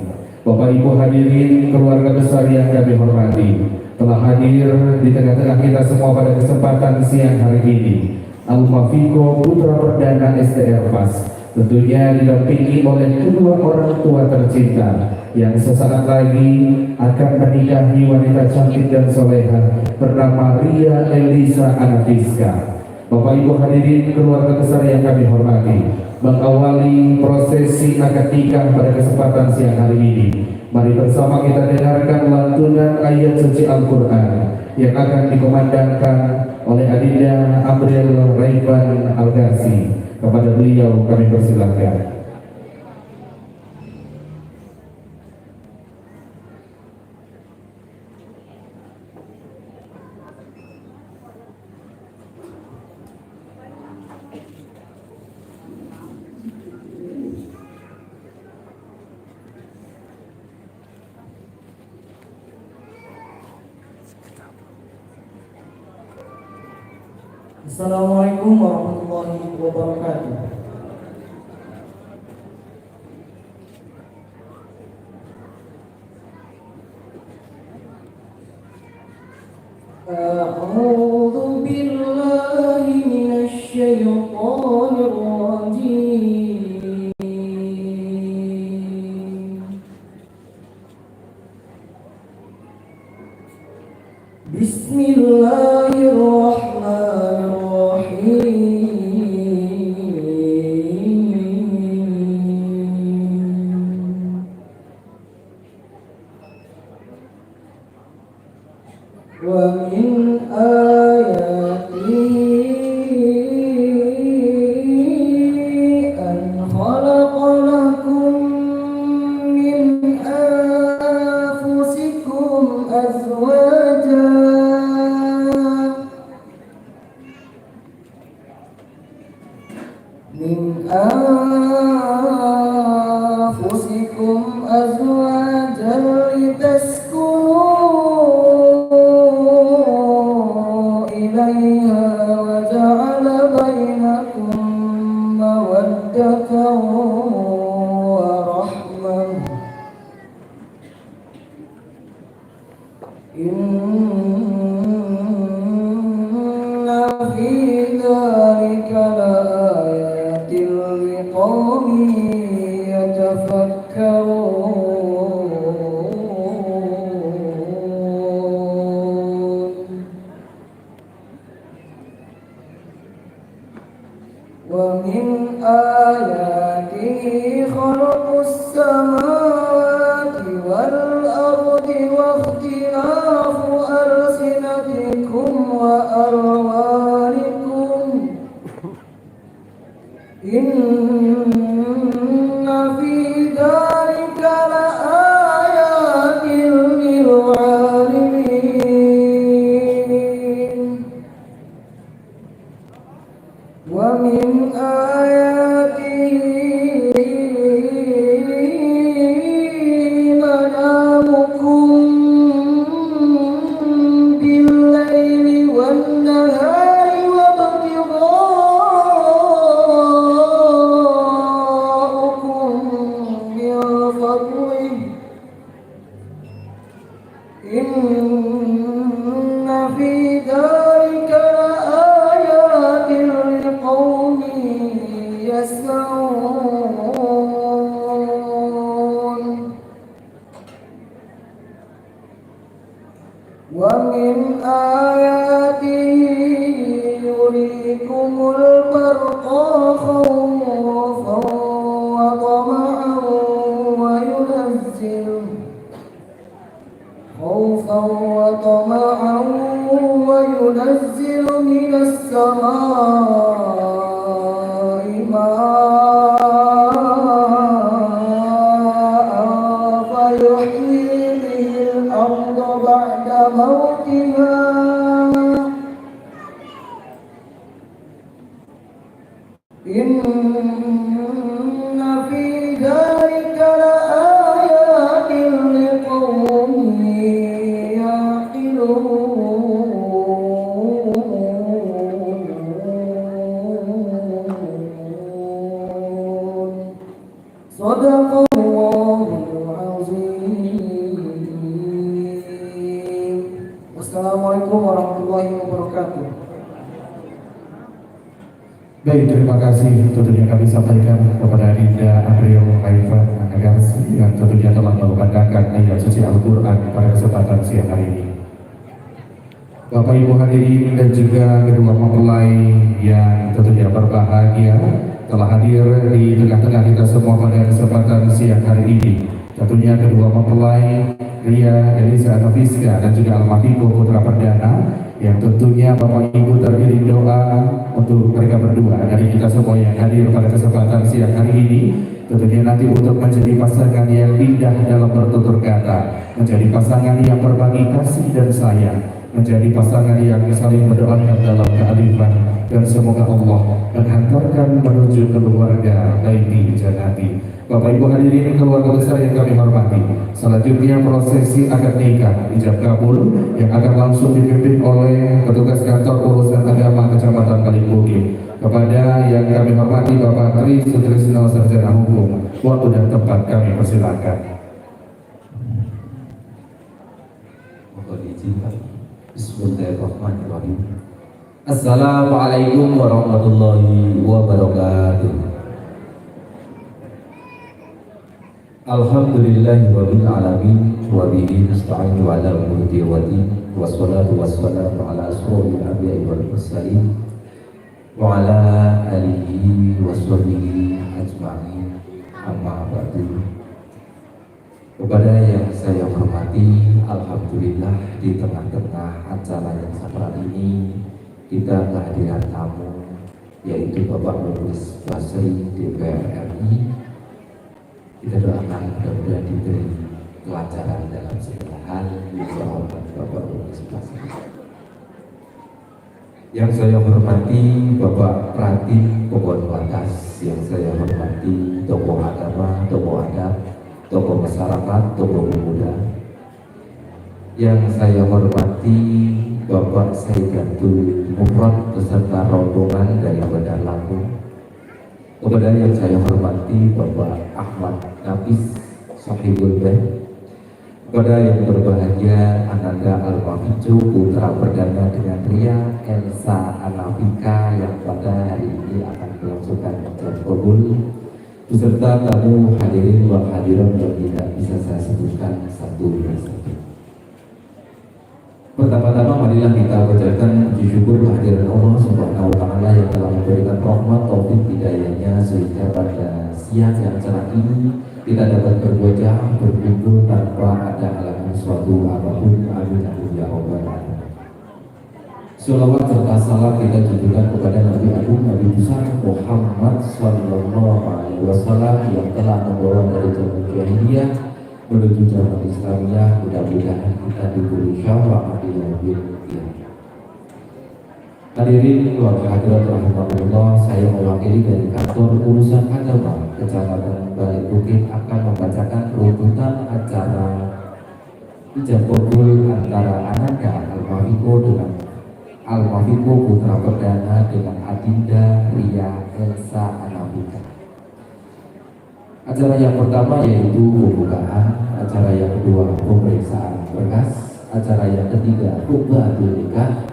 Speaker 1: Bapak Ibu hadirin, keluarga besar yang kami hormati, telah hadir di tengah-tengah kita semua pada kesempatan siang hari ini Al-Mafiko putra perdana STR PAS, tentunya didampingi oleh kedua orang tua tercinta yang sesaat lagi akan menikahi wanita cantik dan soleha bernama Ria Elisa Anafiska. Bapak Ibu hadirin, keluarga besar yang kami hormati, mengawali prosesi akad nikah pada kesempatan siang hari ini, mari bersama kita dengarkan lantunan ayat suci Al-Quran yang akan dikumandangkan oleh Adinda April Raiban Al-Ghazi. Kepada beliau kami persilahkan.
Speaker 4: Assalamualaikum warahmatullahi wabarakatuh. A'udzu billahi minasy syaithanir rajim. Bismillahirrahmanirrahim. ومن آياته أن خلق لكم من أنفسكم أزواجا لتسكنوا إليها وجعل بينكم مودة ورحمة إن في ذلك لآيات لقوم يتفكرون ومن آياته خلق السماوات والأرض واختلاف ألسنتكم وألوانكم إن في ذلك لآيات للعالمين ومن آياته منامكم بالليل والنهار وابتغاؤكم من فضله إن في ذلك لآيات لقوم يسمعون ومن آياته يريكم البرق خوفا وطمعا وينزل من السماء ماء فيحيي به الأرض بعد موتها إن في ذلك لآيات لقوم يعقلون صدق الله العظيم. Wassalamualaikum warahmatullahi wabarakatuh.
Speaker 1: Baik, terima kasih tentunya kami sampaikan kepada Dinda April Haifan Agarsi yang tentunya telah memandangkan ayat suci Al-Quran pada kesempatan siang hari ini. Bapak Ibu hadirin dan juga kedua mempelai yang tentunya berbahagia telah hadir di tengah-tengah kita semua pada kesempatan siang hari ini. Tentunya kedua mempelai Ria Elisa Nafiska dan juga Almatiko Putra Perdana yang tentunya Bapak Ibu terpilih doa untuk mereka berdua dari kita semua yang hadir pada kesempatan siang hari ini, tentunya nanti untuk menjadi pasangan yang indah dalam bertutur kata, menjadi pasangan yang berbagi kasih dan sayang, menjadi pasangan yang saling mendoakan dalam kearifan, dan semoga Allah menghantarkan menuju keluarga baiti jannati. Bapak Ibu hadirin keluarga besar yang kami hormati, selanjutnya prosesi akad nikah ijab kabul yang akan langsung dipimpin oleh petugas kantor urusan agama Kecamatan Kalibukit. Kepada yang kami hormati Bapak Tri Sutrisno Sarjana Hukum, waktu dan tempat kami persilakan.
Speaker 8: Mohon izin Pak. Bismillahirrahmanirrahim. Assalamualaikum warahmatullahi wabarakatuh. Alhamdulillahi rabbil alamin wa bihi nasta'inu ala umuri wadi wassalatu wassalamu ala asrofil anbiya'i wal mursalin wa ala alihi washabihi ajma'in amma ba'du. Kepada yang saya hormati, alhamdulillah alhamdulillah di tengah-tengah acara yang sakral ini kita kehadiran tamu yaitu Bapak Mukhlis Basri DPR RI. Kita doakan mudah-mudahan diberi kelancaran dalam segala hal. Insyaallah Bapak Mukhlis Basri. Yang saya hormati Bapak Pratin Pohon Watas, yang saya hormati tokoh agama, tokoh adat, tokoh masyarakat, tokoh pemuda. Yang saya hormati Bapak Saidatul Mufrad beserta rombongan dari Bandar Lampung. Kepada yang saya hormati Bapak Ahmad Nafis Sahibul Bait. Kepada yang berbahagia Ananda Al-Wafijo putra perdana dengan Ria Elsa Anafika yang pada hari ini akan melangsungkan ujian kabul, beserta tamu hadirin wa hadirat yang tidak bisa saya sebutkan satu persatu. Pertama-tama marilah kita bacakan puji syukur kehadiran Allah Subhanahu wa taala yang telah memberikan rahmat taufik hidayahnya sehingga pada siang yang cerah ini kita dapat berwajah berkumpul tanpa ada halangan suatu apapun. Amin ya rabbal alamin. Sholawat serta salam kita tujukan kepada Nabi Agung Nabi besar Muhammad Sallallahu Alaihi Wasallam yang telah membawa dari zaman jahiliyah menuju zaman Islamiyah. Mudah-mudahan kita diberi syafaat di yaumil qiyamah. Hadirin wa hadirat rahimahullah, saya mewakili dari kantor urusan agama Kecamatan Balik Bukit akan membacakan runtutan acara ijab kabul antara Ananda Al-Wafiqo dengan Al-Wafiqo putra perdana dengan Adinda Ria Elsa Anafika. Acara yang pertama yaitu pembukaan, acara yang kedua pemeriksaan berkas, acara yang ketiga khutbatul nikah,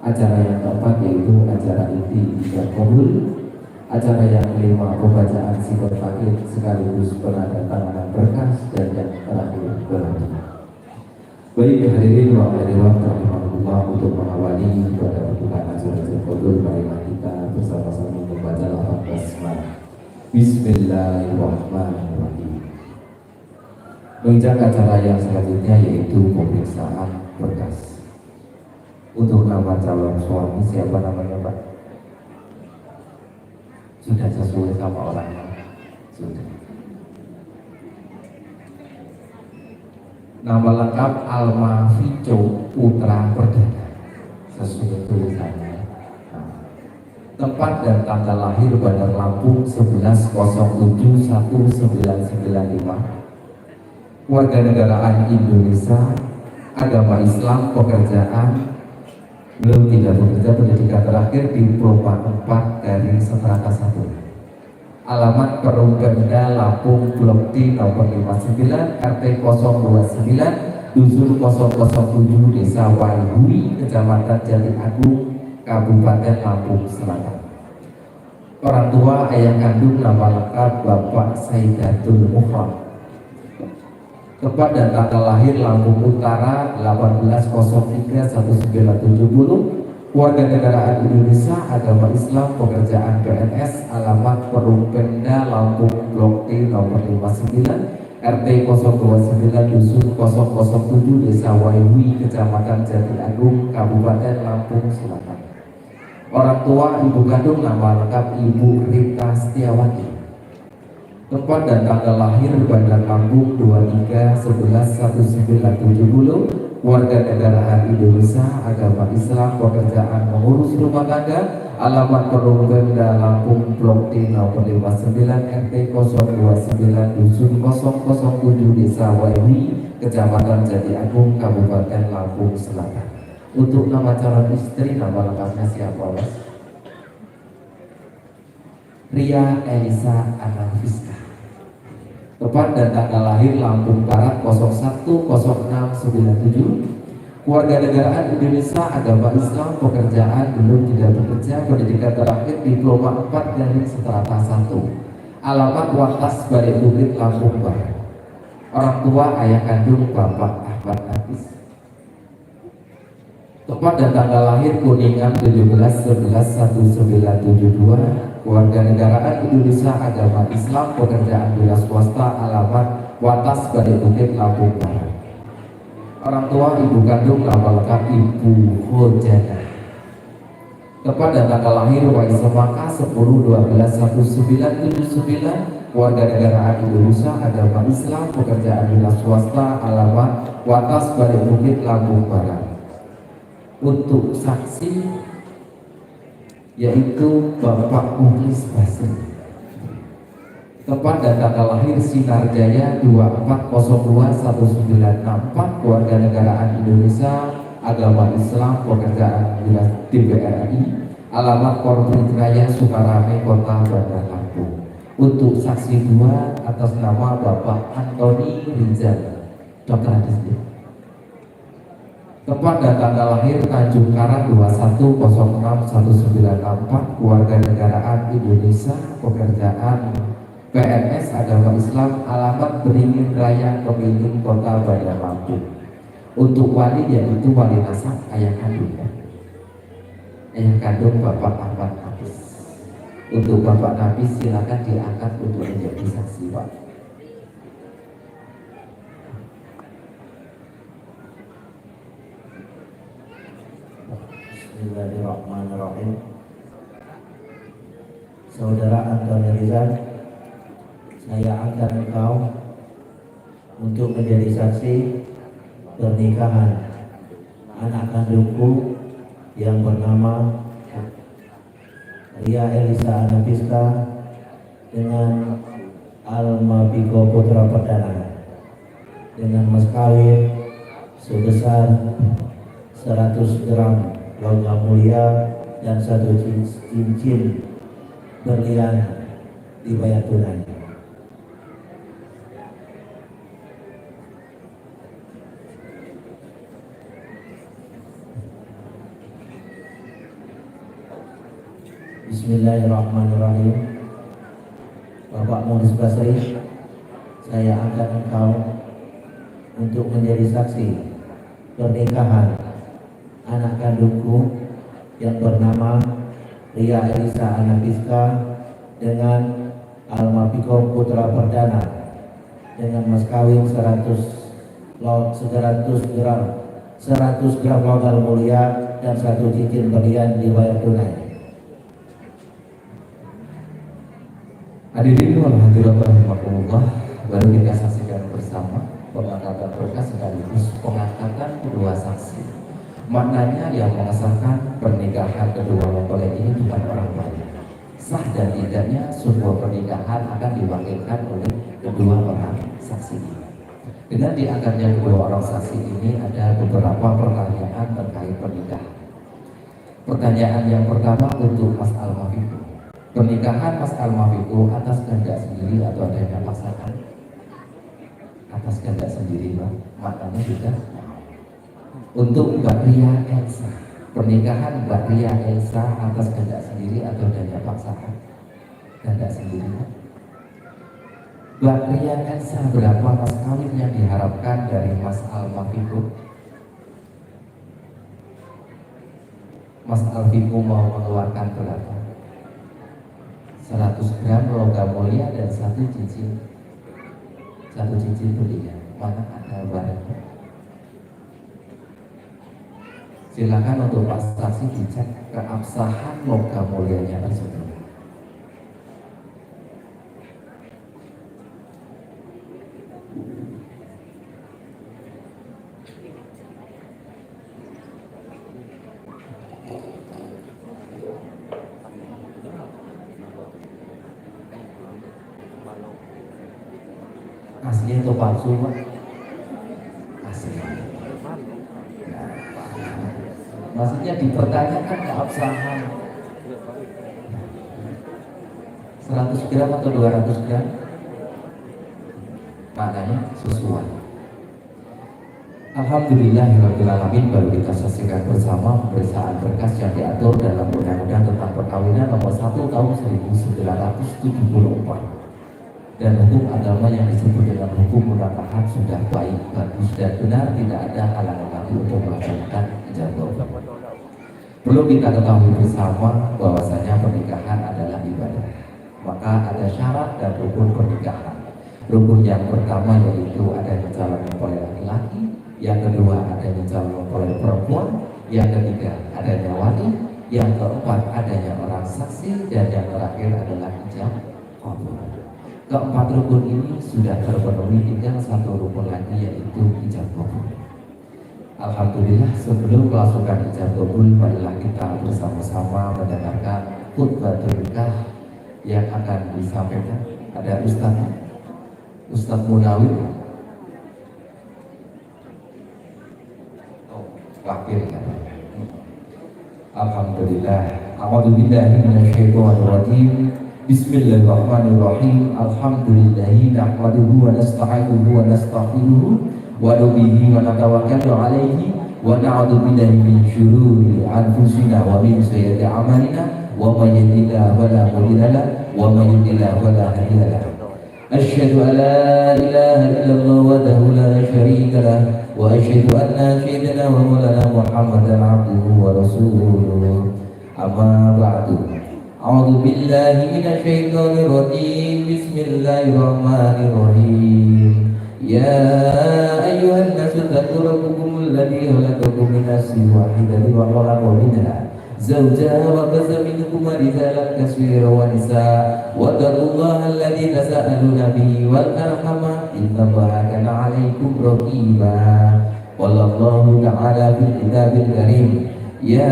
Speaker 8: acara yang keempat yaitu acara inti ijab kabul, acara yang kelima pembacaan sikot fakir sekaligus penandatanganan berkas, dan yang terakhir pelantikan. Baik hadirin wa hadirat rahimahullah, untuk mengawali pada pembukaan acara ijab kabul, marilah kita bersama-sama membaca lafaz basmalah. Bismillahirrahmanirrahim. Menginjak acara yang selanjutnya yaitu pemeriksaan berkas. Untuk nama calon suami siapa namanya Pak? Sudah sesuai sama orangnya? Sudah. Nama lengkap Al-Wafiqo putra perdana, sesuai tulisannya. Tempat dan tanggal lahir Bandar Lampung 11.07.1995. Warga negaraan Indonesia, agama Islam, pekerjaan belum tidak bekerja, pendidikan terakhir diploma 4 dari strata 1. Alamat Perum Pemda Lampung Blok T nomor 59 RT 029 Dusun 007 Desa Waihui Kecamatan Jati Agung Kabupaten Lampung Selatan. Orang tua ayah kandung nama lengkap Bapak Saidatul Mufrad. Tempat dan tanggal lahir Lampung Utara 18.03.1970. Warga negaraan Indonesia, agama Islam, pekerjaan PNS. Alamat Perum Pemda Lampung Blok T nomor 59 RT 029 Dusun 007 Desa Waihui Kecamatan Jati Agung Kabupaten Lampung Selatan. Orang tua ibu kandung nama lengkap Ibu Rita Setiawati. Tempat dan tanggal lahir Bandar Lampung 23/11/1970. Warga negaraan Indonesia, agama Islam, pekerjaan mengurus rumah tangga. Alamat Perum Pemda Lampung Blok T nomor 59 RT 029 Dusun 007 Desa Waihui Kecamatan Jati Agung Kabupaten Lampung Selatan. Untuk nama calon istri, nama lengkapnya siapa Mas? Ria Elisa Anafika. Tepat dan tanggal lahir Lampung Barat 01/06/97. Warga negaraan Indonesia, agama Islam, pekerjaan belum tidak bekerja, pendidikan terakhir diploma 4 dari strata 1. Alamat Watas Balik Bukit Lampung Barat. Orang tua ayah kandung Bapak Ahmad Nafis. Tepat dan tanggal lahir Kuningan 17/11/1972. Warga negaraan Indonesia, agama Islam, pekerjaan wira swasta. Alamat Watas Balik Bukit Lampung Barat. orang tua ibu kandung nama lengkap Ibu Hojana. Tepat dan tanggal lahir Waiso Maka 10/12/1979, warga negaraan Indonesia, agama Islam, pekerjaan dinas swasta, alamat Watas Balik Bukit, Lampung Barat. Untuk saksi yaitu Bapak Muhlis Basri. Tepat dan tanggal lahir Sinar Jaya 24/02/1964, warga negaraan Indonesia, agama Islam, pekerjaan dinas TVRI, alamat Korprit Raya Sukarame, Kota Bandar Lampung. Untuk saksi 2 atas nama Bapak Antoni Rizal, Dr. Adisdi. Tepat dan tanggal lahir Tanjung Karang 21/06/1964, warga negaraan Indonesia, pekerjaan PNS, agama Islam, alamat Beringin Raya, Kepiting, Kota Bandar Lampung. Untuk wali yaitu wali nasab ayah kandung Bapak Ahmad Nafis. Untuk Bapak Nafis silakan diangkat untuk menjadi saksi, Pak.
Speaker 7: Bismillahirrahmanirrahim. Saudara Antoni Rizal, saya angkat engkau untuk menjadi saksi pernikahan anak kandungku yang bernama Ria Elisa Anafiska dengan Alma Biko Putra Perdana dengan mas kawin sebesar 100 gram logam mulia dan 1 cincin berlian dibayar tunai. Bismillahirrahmanirrahim. Bapak Muhlis Basri, saya angkat engkau untuk menjadi saksi pernikahan anak kandungku yang bernama Ria Elisa Anafiska dengan Alma Biko Putra Perdana dengan mas kawin 100 gram logam mulia dan 1 cincin berlian dibayar tunai.
Speaker 8: Hadirin walhamdulillah warahmatullah, baru kita saksikan bersama pengangkatan berkas sekaligus pengangkatan kedua saksi. Maknanya yang mengesahkan pernikahan kedua mempelai ini bukan orang lain. Sah dan tidaknya sebuah pernikahan akan diwakilkan oleh kedua orang saksi ini. Dengan diangkatnya kedua orang saksi ini ada beberapa pertanyaan terkait pernikahan. Pertanyaan yang pertama untuk Mas Almafiqo. Pernikahan Mas Almafiqo atas kehendak sendiri atau adanya pasangan? Atas kehendak sendiri, Mbak. Maknanya juga untuk Mbak Ria Elsa. Pernikahan Mbak Ria Elsa atas kehendak sendiri atau adanya pasangan? Kehendak sendiri, Mbak. Mbak Ria Elsa, berapa mas kawin yang diharapkan dari Mas Almafiqo? Mas Almafiqo mau mengeluarkan berapa? 100 gram logam mulia dan 1 cincin berlian. Mana ada barangnya? Silakan untuk Pak saksi dicek keabsahan logam mulianya tersebut. Asli atau palsu, Pak? Asli. Maksudnya dipertanyakan keabsahan 100 gram atau 200 gram, maknanya sesuai. Alhamdulillahirrahmanirrahim, baru kita saksikan bersama pemeriksaan berkas yang diatur dalam Undang-Undang tentang Perkawinan Nomor 1 Tahun 1974. Dan hukum agama yang disebut dengan hukum munakahat sudah baik, bagus, dan benar, tidak ada halangan lagi untuk melaksanakan ijabah. Perlu kita ketahui bersama bahwasanya pernikahan adalah ibadah. Maka ada syarat dan rukun pernikahan. Rukun yang pertama yaitu adanya calon mempelai laki-laki, yang kedua adanya calon mempelai perempuan, yang ketiga adanya wali, yang keempat adanya orang saksi, dan yang terakhir adalah ijab kabul. Keempat rukun ini sudah terpenuhi, tinggal satu rukun lagi yaitu ijab kabul. Alhamdulillah, sebelum melakukan ijab kabul, marilah kita bersama-sama mendengarkan khutbah nikah yang akan disampaikan. Ada Ustaz Munawir, wakil kan? Alhamdulillah. A'udzubillahi minasyaitonir rajim. Bismillahirrahmanirrahim. Alhamdulillahi nahmaduhu wa nasta'inuhu wa nastaghfiruhu wa nubihi wa natawakkalu alaihi wa na'udzu billahi min syururi anfusina wa min sayyiati a'malina wa may yahdihillahu fala mudilla lahu wa may yudlil fala hadiya lahu. Asyhadu an la ilaha illallah wahdahu la syarika lahu wa asyhadu anna sayyidana wa maulana Muhammadan abduhu wa rasuluh. Amma ba'du. A'udzu billahi minasyaitonir rajim. Bismillahirrahmanirrahim. Ya ayyuhan nasu taqu rabbakumul ladzi khalaqakum min nafsin wahidatin wa khalaqa minha zawjaha wa basa minhuma rijalan katsiran wa nisaa wa taqullaha alladzi tasaaluna bihi wal arhama innallaha kana 'alaikum raqiba. Wallahu ta'ala fil kitabil karim. Ya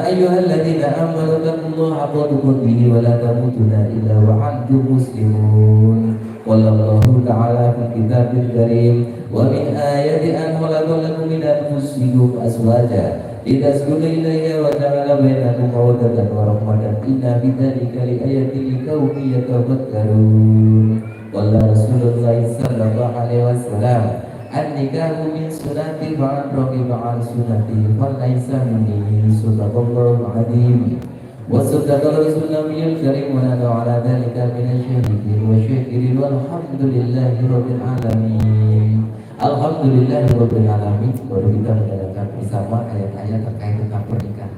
Speaker 8: ayyuhalladzina amanu taqullaha haqqa tuqatih wa la tamutunna illa wa antum muslimun. Wallahu ta'ala fil kitabil karim. Wa min ayati an khalaqa lakum min anfusikum azwaja litaskunu ilayha wa ja'ala bainakum mawaddatan wa rahmatan inna fi dzalika liayatin liqaumin yatafakkarun. Qala Rasulullah sallallahu alaihi wasallam, an-nikahu min sunnati fa'an raqiba an sunnati falaysa minni. Sadaqallahu adzim. Wa sadaqa Rasulul karim wa nahnu ala dzalika minasyahidin wa syakirin walhamdulillahi rabbil alamin. Alhamdulillahi rabbil alamin. Baru kita mendengarkan bersama ayat-ayat terkait tentang pernikahan.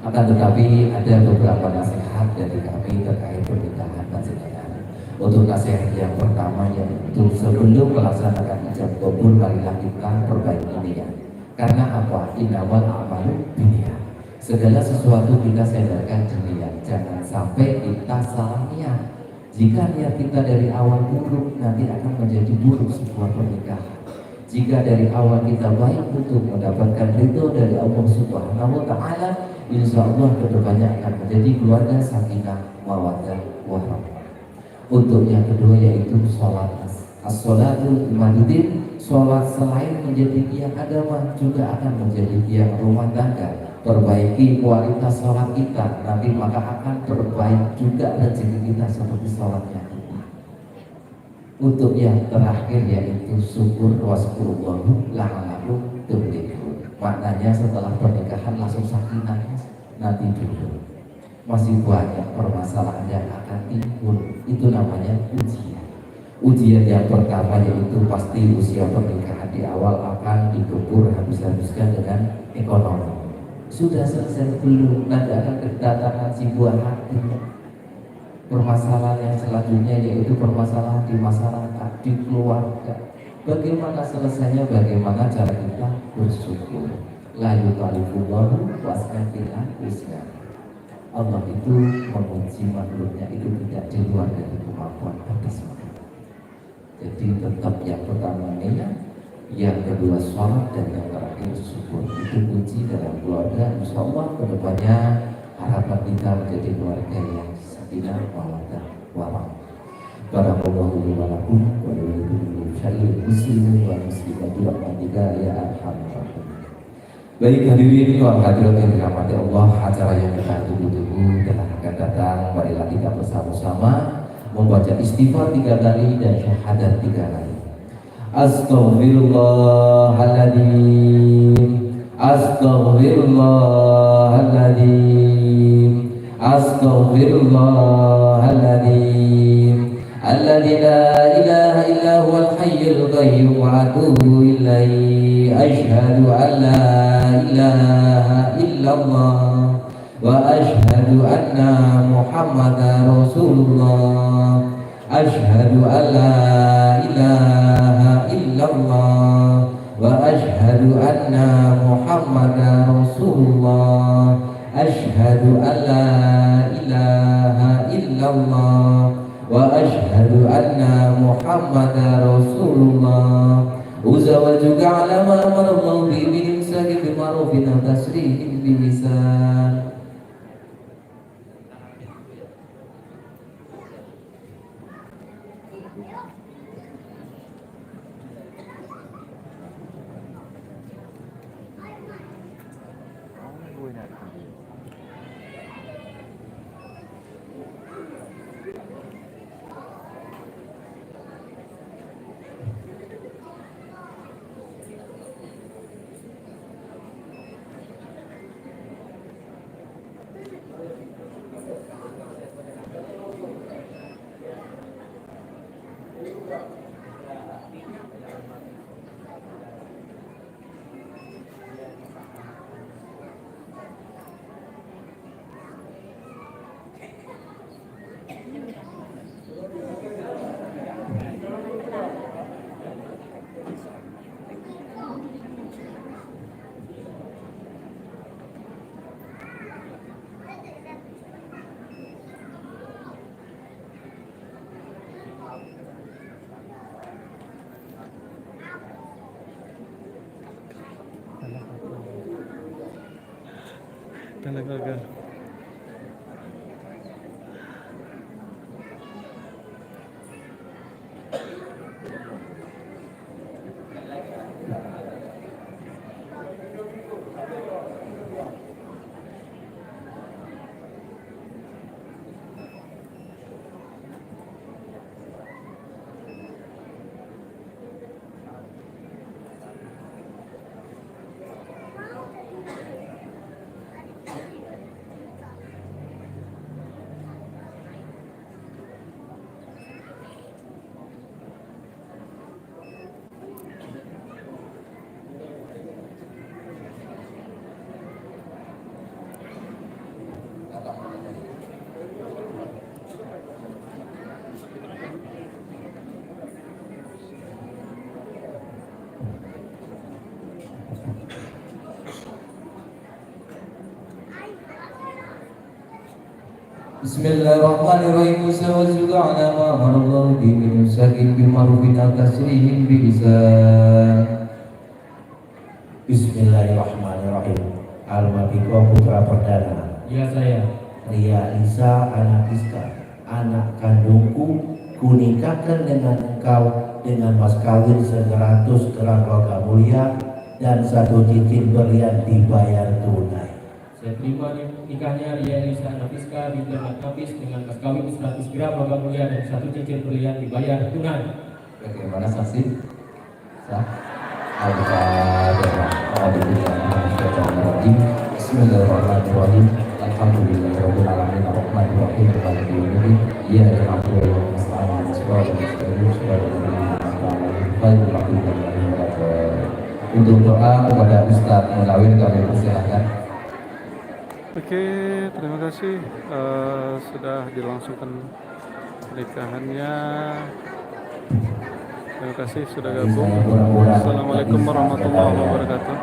Speaker 8: Akan tetapi ada beberapa nasihat dari kami terkait pernikahan dan sekalian. Untuk nasihat yang pertama yaitu sebelum melaksanakan ijab kabul, marilah kita perbaiki niat. Karena apa? Innamal a'malu binniyat. Segala sesuatu kita sandarkan di niat. Jangan sampai kita salah niat. Jika niat kita dari awal buruk, nanti akan menjadi buruk sebuah pernikahan. Jika dari awal kita baik untuk mendapatkan ridho dari Allah Subhanahu wa Ta'ala, insya Allah kedepannya akan menjadi keluarga sakinah mawaddah warahmah. Untuk yang kedua yaitu sholat. As-sholatu imaduddin. Sholat selain menjadi tiang agama juga akan menjadi tiang rumah tangga. Perbaiki kualitas sholat kita, nanti maka akan terbaik juga rezeki kita seperti sholatnya kita. Untuk yang terakhir yaitu syukur waskurullahu la'alakum tuflihun. Maknanya setelah pernikahan langsung sakinah, nanti dulu masih banyak permasalahan yang akan timbul. Itu namanya ujian. Ujian yang pertama yaitu pasti usia pernikahan di awal akan dikebur habis-habiskan dengan ekonomi. Sudah selesai belum? Nanti akan kedatangan si buah hati. Permasalahan yang selanjutnya yaitu permasalahan di masyarakat, di keluarga. Bagaimana selesainya? Bagaimana cara kita bersyukur? La yukallifullahu wasnatillah usna. Allah itu menguji makhluknya itu tidak di luar dari kemampuan batas mereka. Jadi tetap yang pertama niat, yang kedua sholat, dan yang terakhir syukur. Itu kunci dalam keluarga. Insya Allah kedepannya harapan kita menjadi keluarga yang sakinah mawaddah warahmah. Barakallahu li wa lakum wa li kulli muslimin wa muslimatin wa ya arhamar rahimin. Baik hadirin wa hadirat yang dirahmati Allah, acara yang kita tunggu-tunggu telah akan datang. Marilah kita bersama-sama membaca istighfar 3 kali dan syahadat 3 kali. Astaghfirullahaladzim, astaghfirullahaladzim, astaghfirullahaladzim, alladzi la ilaha illa huwal hayyul qayyum wa atubu ilaihi. Asyhadu an la ilaha illallah wa asyhadu anna Muhammadar Rasulullah. Asyhadu an la ilaha illallah وأشهد أن محمدا رسول الله أشهد أن لا إله إلا الله وأشهد أن محمدا رسول الله أزوجك على ما أمر الله به بالإمساك بمعروف أو تسريح بلسان.
Speaker 3: Talaga.
Speaker 8: Bismillahirrahmanirrahim. Usahajuka ala ma amarallahu bi min imsakin bi ma'rufin aw tasrihin bi ihsan.
Speaker 7: Bismillahirrahmanirrahim. Al-Mabiko putra perdana.
Speaker 9: Ya saya.
Speaker 7: Ria Isa anak Iska, anak kandungku, kunikahkan dengan engkau dengan mas kawin 100 gram logam mulia dan 1 cincin berlian dibayar tunai.
Speaker 9: Saya terima nikahnya Ria Elisa Nafiska binti Ahmad Nafis dengan mas kawin 100 gram logam mulia dan 1 cincin berlian dibayar tunai.
Speaker 8: Bagaimana saksi? Sah? Al-Fatihah. Bismillahirrahmanirrahim. Alhamdulillahirabbil alamin arrahmanir rahim maliki yaumiddin. Iyyaka na'budu wa iyyaka nasta'in. Shiratal mustaqim shiratal ladzina an'amta 'alaihim. Untuk doa kepada Ustaz Munawir kami persilahkan.
Speaker 3: Oke, terima kasih sudah dilangsungkan pernikahannya. Terima kasih sudah gabung. Assalamualaikum warahmatullahi wabarakatuh.